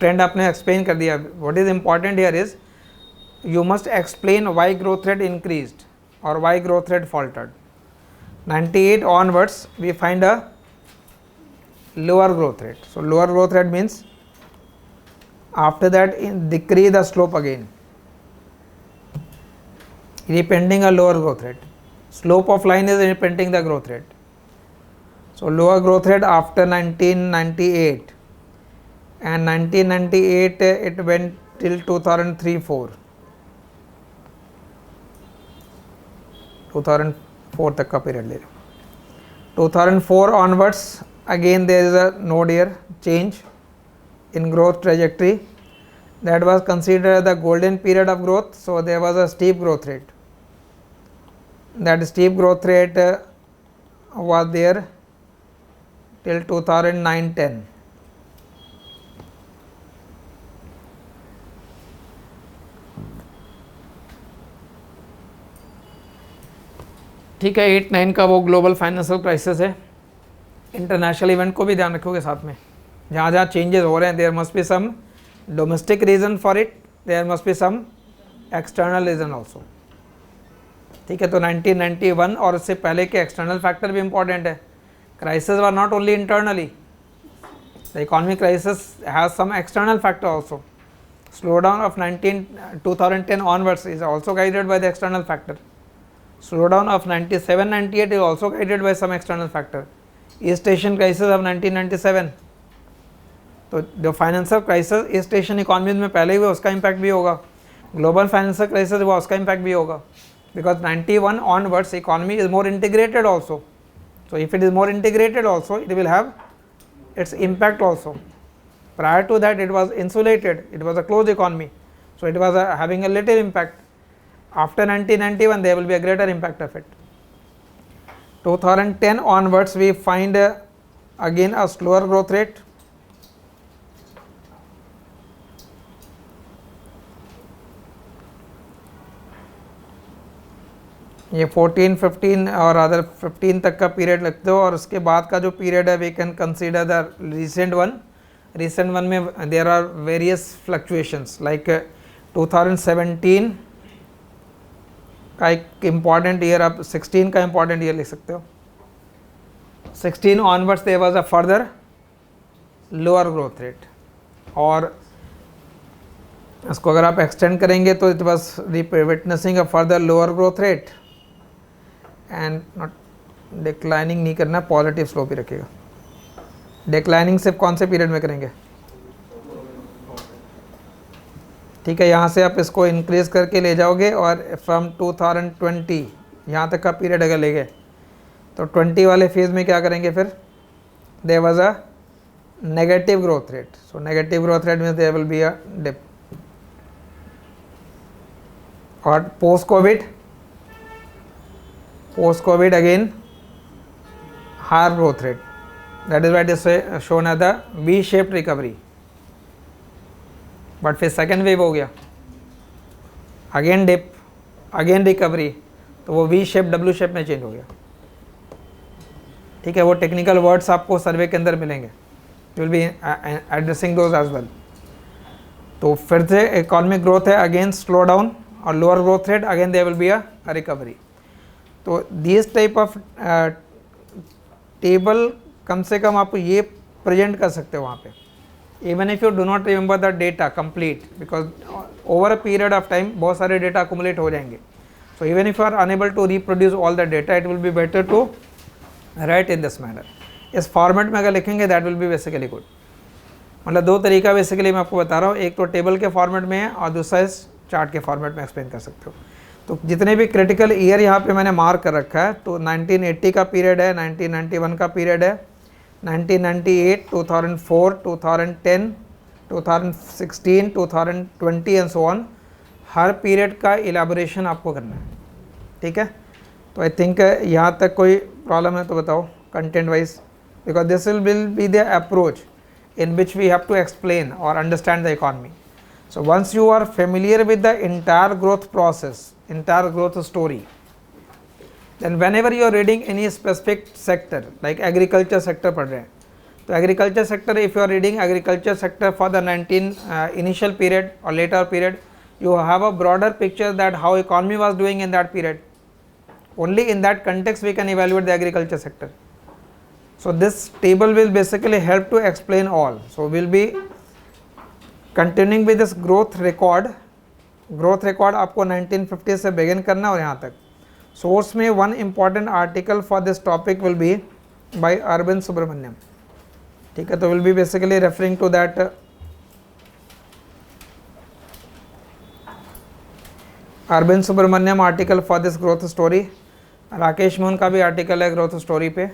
Trend आपने explain कर दिया. What is important here is you must explain why growth rate increased or why growth rate faltered. 98 onwards we find a lower growth rate. So lower growth rate means after that decrease the slope again, representing a lower growth rate. Slope of line is representing the growth rate. So lower growth rate after 1998, and 1998 it went till 2003-4. 2004 तक का period ले लो. 2004 onwards again there is a node here, change in growth trajectory. That was considered the golden period of growth. So there was a steep growth rate. That steep growth rate was there till 2009-10. ठीक है. 8-9 का वो global financial crisis है. International event को भी ध्यान रखोगे साथ में. जहाँ जहाँ चेंजेस हो रहे हैं there must be some domestic reason for it, there must be some external reason also. ठीक है. तो 1991 और उससे पहले के एक्सटर्नल फैक्टर भी इंपॉर्टेंट है. Crisis were not only internally, the economic crisis has some external factor also. Slowdown of 2010 onwards is also guided by the external factor. Slowdown of 97-98 is also guided by some external factor. East Asian crisis of 1997, तो जो financial crisis east Asian economies में पहले हुआ उसका impact भी होगा. Global financial crisis हुआ उसका इम्पैक्ट भी होगा. Because 91 onwards economy is more integrated also. So if it is more integrated also, it will have its impact also. Prior to that it was insulated, it was a closed economy, so it was having a little impact. After 1991 there will be a greater impact of it. 2010 onwards we find again a slower growth rate. ये 14, 15 और other 15 तक का period लगते हो, और उसके बाद का जो पीरियड है we can consider the recent one. Recent one में there are various fluctuations, like 2017 का एक इम्पॉर्टेंट ईयर, आप 16 का इम्पॉर्टेंट ईयर लिख सकते हो. 16 onwards there was a further lower growth rate, और इसको अगर आप एक्सटेंड करेंगे तो it was witnessing a further lower growth rate and not declining नहीं करना, पॉजिटिव स्लोप ही रखेगा. डिक्लाइनिंग सिर्फ कौन से पीरियड में करेंगे? ठीक है, यहाँ से आप इसको इंक्रीज करके ले जाओगे और फ्रॉम 2020 यहाँ तक का पीरियड अगर ले गए तो 20 वाले फेज में क्या करेंगे फिर, there was a negative growth rate, so negative growth rate means there will be a dip. और post COVID again higher growth rate, that is what is shown as the V shaped recovery. But फिर second wave हो गया, again dip, again recovery, तो वो V shape W shape में change हो गया। ठीक है, वो टेक्निकल वर्ड्स आपको सर्वे के अंदर मिलेंगे, will be addressing those as well. तो फिर से इकोनॉमिक ग्रोथ है, अगेन स्लो डाउन और lower growth rate, again there will be a recovery. तो दिस टाइप ऑफ टेबल कम से कम आप ये प्रेजेंट कर सकते हो वहाँ पे, even if you do not remember the data complete, because over a period of time बहुत सारे data accumulate हो जाएंगे। So even if you are unable to reproduce all the data, it will be better to write in this manner। इस format में अगर लिखेंगे that will be basically good। मतलब दो तरीका बेसिकली मैं आपको बता रहा हूँ, एक तो टेबल के फॉर्मेट में है और दूसरा इस चार्ट के फॉर्मेट में एक्सप्लेन कर सकते हो। तो जितने भी क्रिटिकल ईयर यहाँ पे मैंने मार्क कर रखा है, तो 1980 का पीरियड है, 1991 का पीरियड है, 1998, 2004, 2010, 2016, 2020 and so on, her period का इलेबोरेशन आपको करना है। ठीक है, तो आई थिंक यहाँ तक कोई प्रॉब्लम है तो बताओ content wise, because this will be the approach in which we have to explain or understand the economy. So once you are familiar with the entire growth process, entire growth story, then whenever you are reading any specific sector like agriculture sector पढ़ रहे हैं, तो agriculture sector, if you are reading agriculture sector for the initial period or later period, you have a broader picture that how economy was doing in that period. Only in that context we can evaluate the agriculture sector. So this table will basically help to explain all. So we'll be continuing with this growth record. Growth record आपको 1950 से begin करना और यहाँ तक। Source में one important article for this topic will be by Arvind Subramaniam. ठीक है, तो we'll be basically referring to that Arvind Subramaniam article for this growth story. Rakesh Mohan का भी आर्टिकल है ग्रोथ स्टोरी पे।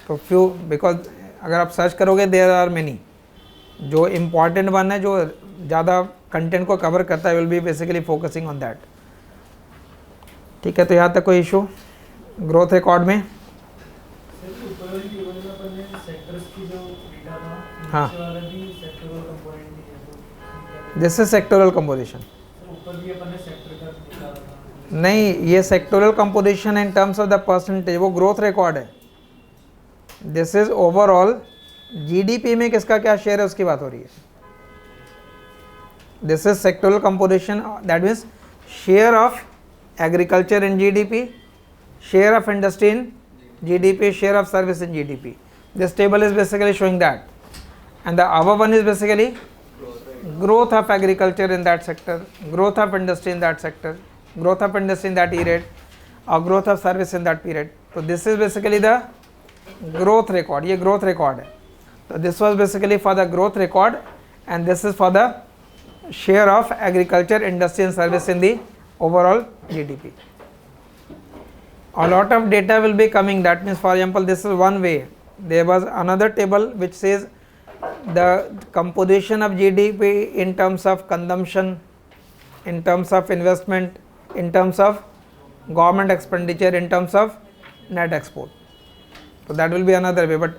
तो फ्यू, बिकॉज अगर आप सर्च करोगे देयर आर मेनी, जो इम्पॉर्टेंट वन है जो ज़्यादा कंटेंट को कवर करता है, will be basically focusing on that. ठीक है, तो यहाँ तक कोई इशू ग्रोथ रिकॉर्ड में? हाँ, दिस इज सेक्टोरल कंपोजिशन। नहीं, ये sectoral composition in terms of the percentage, वो ग्रोथ रिकॉर्ड है। दिस इज ओवरऑल जीडीपी में किसका क्या शेयर है उसकी बात हो रही है। This is sectoral composition, that means share of agriculture in GDP, share of industry in GDP, share of service in GDP. This table is basically showing that, and the other one is basically growth of agriculture in that sector, growth of industry in that sector, growth of industry in that period, or growth of service in that period. So this is basically the growth record, ये growth record है। तो this was basically for the growth record and this is for the share of agriculture, industry and service in the overall GDP. A lot of data will be coming, that means for example this is one way. There was another table which says the composition of GDP in terms of consumption, in terms of investment, in terms of government expenditure, in terms of net export. तो that will be another way, but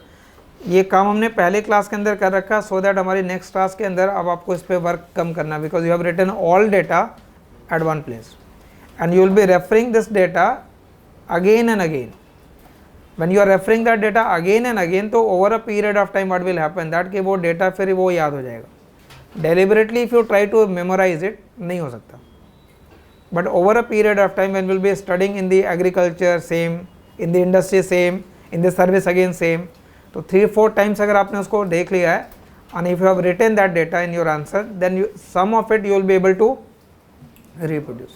ये काम हमने पहले class के अंदर कर रखा, so that हमारी नेक्स्ट क्लास के अंदर अब आपको इस पर वर्क कम करना, because you have written all data at one place and you will be referring this data again and again. When you are referring that data again and again, तो over a period of time what will happen that कि वो data फिर वो याद हो जाएगा। Deliberately if you try to memorize it नहीं हो सकता, but over a period of time when will be studying in the agriculture same, in the industry same, in the service again same, तो 3-4 times अगर आपने उसको देख लिया है and if you have written that data in your answer, then some of it you will be able to reproduce,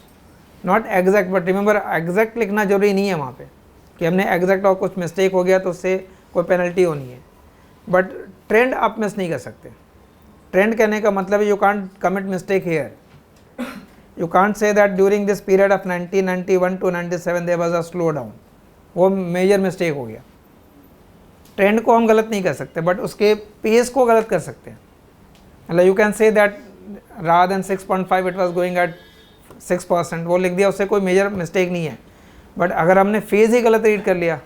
not exact, but remember exact लिखना जरूरी नहीं है वहाँ पे कि हमने exact और कुछ मिस्टेक हो गया तो उससे कोई पेनल्टी होनी है, बट ट्रेंड आप मिस नहीं कर सकते। ट्रेंड कहने का मतलब you can't commit mistake here, You can't say that during this period of 1991 to 97 there was a slowdown. वो मेजर मिस्टेक हो गया. ट्रेंड को हम गलत नहीं कर सकते, बट उसके पेस को गलत कर सकते हैं. मतलब you can say that rather than 6.5 it was going at 6%, वो लिख दिया, उससे कोई मेजर मिस्टेक नहीं है. बट अगर हमने फेज ही गलत रीड कर लिया,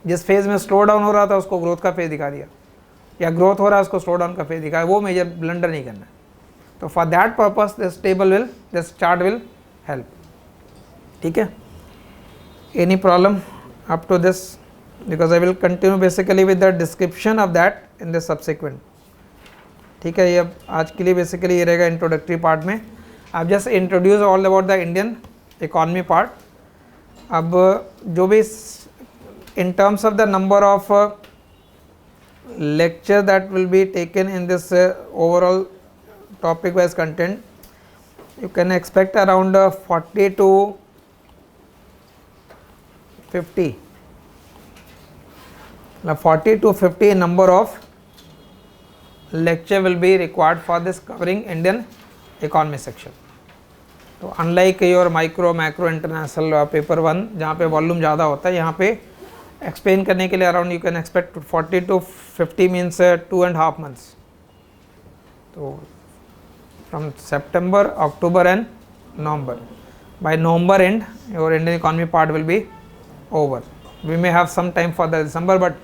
जिस फेज में स्लो डाउन हो रहा था उसको ग्रोथ का फेज दिखा दिया, या ग्रोथ हो रहा है उसको स्लो डाउन का फेज दिखाया, वो मेजर ब्लंडर नहीं करना है. तो for that purpose this chart will help. ठीक है, any problem up to this? Because I will continue basically with the description of that in the subsequent. ठीक है, ये अब आज के लिए बेसिकली ये रहेगा इंट्रोडक्टरी पार्ट में. आप just introduce all about the Indian economy part. अब जो भी in terms of the number of lecture that will be taken in this overall topic wise content, you can expect around 40 to 50. Now 40 to 50 number of lecture will be required for this covering Indian economy section. तो unlike your micro macro international paper 1 जहाँ पे volume ज़्यादा होता है, यहाँ पे explain करने के लिए around you can expect 40 to 50 means 2.5 months. तो from September, October and November. By November and your Indian economy part will be over. We may have some time for the December, but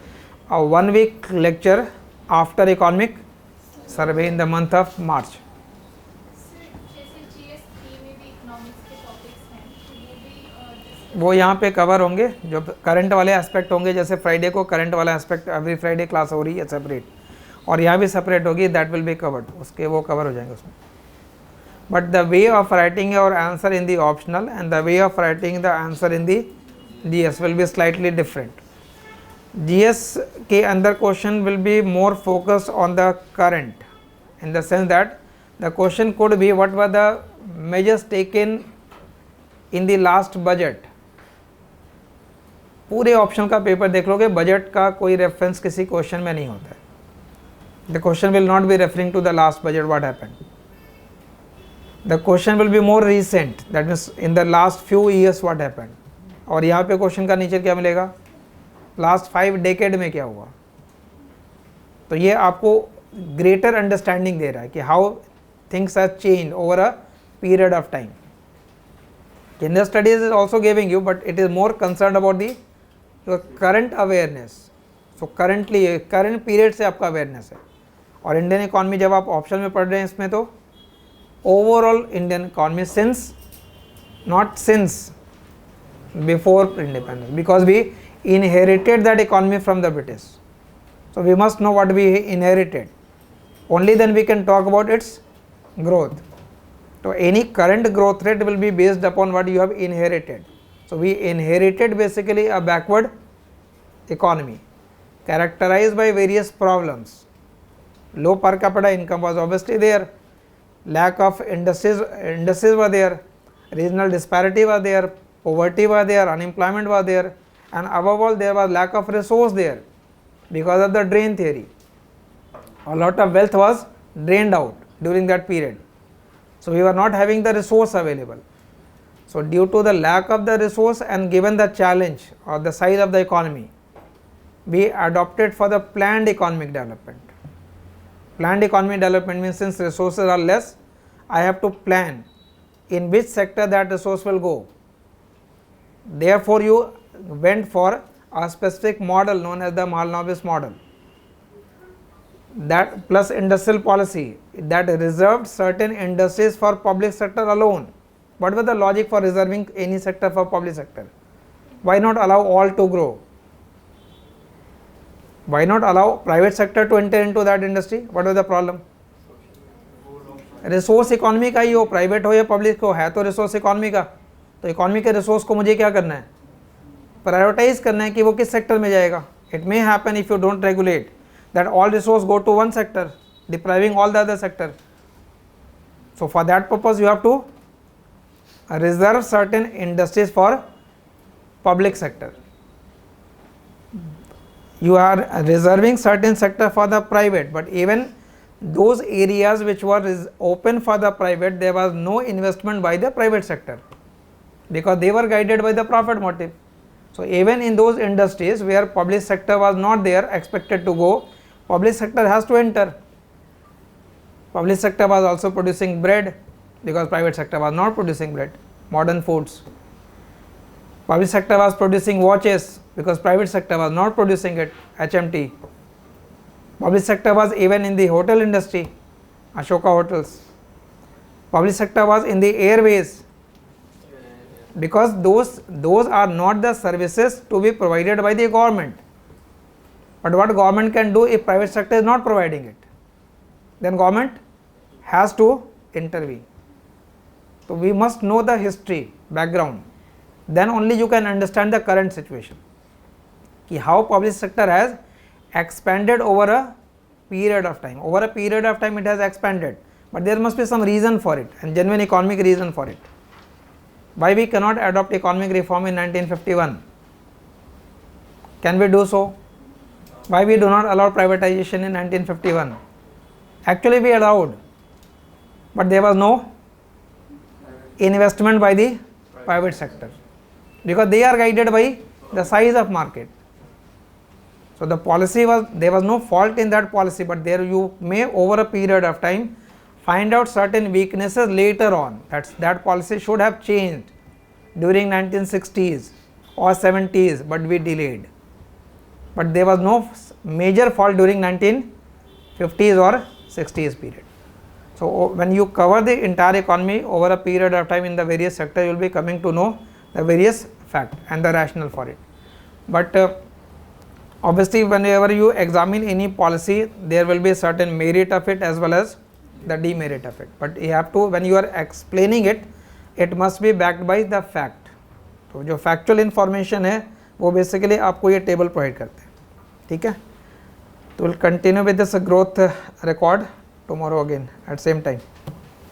1 week lecture after economic survey in the month of March. वो यहाँ पे cover होंगे, जो current वाले aspect होंगे. जैसे Friday को current वाला एस्पेक्ट, एवरी फ्राइडे क्लास हो रही है सेपरेट, और यहाँ भी सेपरेट होगी, दैट विल बी कवर्ड. उसके वो कवर हो जाएंगे उसमें. But the way of writing your answer in the optional and the way of writing the answer in the GS will be slightly different. GS के अंदर question will be more focused on the current, in the sense that the question could be what were the measures taken in the last budget. पूरे option का paper देख लोगे, budget का कोई reference किसी question में नहीं होता है. The question will not be referring to the last budget what happened. The question will be more recent, that means in the last few years what happened. और यहाँ पे क्वेश्चन का नेचर क्या मिलेगा, लास्ट 5 डेकेड में क्या हुआ. तो ये आपको ग्रेटर अंडरस्टैंडिंग दे रहा है कि how things have change over a period of time. General studies is also giving you, but it is more concerned about the your current awareness. So currently current period से आपका awareness है. और Indian economy जब आप option में पढ़ रहे हैं इसमें, तो overall Indian economy since, not since before independence, because we inherited that economy from the British. So we must know what we inherited. Only then we can talk about its growth. So any current growth rate will be based upon what you have inherited. So we inherited basically a backward economy characterized by various problems. Low per capita income was obviously there, lack of industries were there, regional disparity was there, poverty was there, unemployment was there, and above all there was lack of resource there because of the drain theory. A lot of wealth was drained out during that period. So we were not having the resource available. So due to the lack of the resource and given the challenge or the size of the economy, we adopted for the planned economic development. Planned economic development means since resources are less, I have to plan in which sector that resource will go. Therefore you went for a specific model known as the Mahalanobis model. That plus industrial policy that reserved certain industries for public sector alone. What was the logic for reserving any sector for public sector? Why not allow all to grow? Why not allow private sector to enter into that industry? What was the problem? Resource economy का ही हो, private हो या public हो, है तो resource economy का. तो economy के रिसोर्स को मुझे क्या करना है, प्रायोरिटाइज करना है कि वो किस सेक्टर में जाएगा. It may happen if you don't regulate that all resource go to one sector, depriving all the other sector. So for that purpose you have to reserve certain industries for public sector. You are reserving certain sector for the private, but even those areas which were open for the private, there was no investment by the private sector because they were guided by the profit motive. So even in those industries where public sector was not there, expected to go, public sector has to enter. Public sector was also producing bread because private sector was not producing bread, modern foods. Public sector was producing watches because private sector was not producing it, HMT. Public sector was even in the hotel industry, Ashoka Hotels. Public sector was in the airways because those are not the services to be provided by the government. But what government can do if private sector is not providing it? Then government has to intervene. So we must know the history, background. Then only you can understand the current situation. How public sector has expanded over a period of time. Over a period of time it has expanded, but there must be some reason for it, and genuine economic reason for it. Why we cannot adopt economic reform in 1951? Can we do so? Why we do not allow privatization in 1951? Actually we allowed, but there was no investment by the private sector because they are guided by the size of market. So the policy was, there was no fault in that policy, but there you may over a period of time find out certain weaknesses later on. That policy should have changed during 1960s or 70s, but we delayed. But there was no major fault during 1950s or 60s period. So when you cover the entire economy over a period of time in the various sectors, you will be coming to know the various fact and the rationale for it. But obviously whenever you examine any policy, there will be a certain merit of it as well as the demerit of it. But you have to, when you are explaining it, it must be backed by the fact. तो जो factual information है वो basically आपको ये table provide करते हैं, ठीक है? तो we'll continue with this growth record tomorrow again at same time.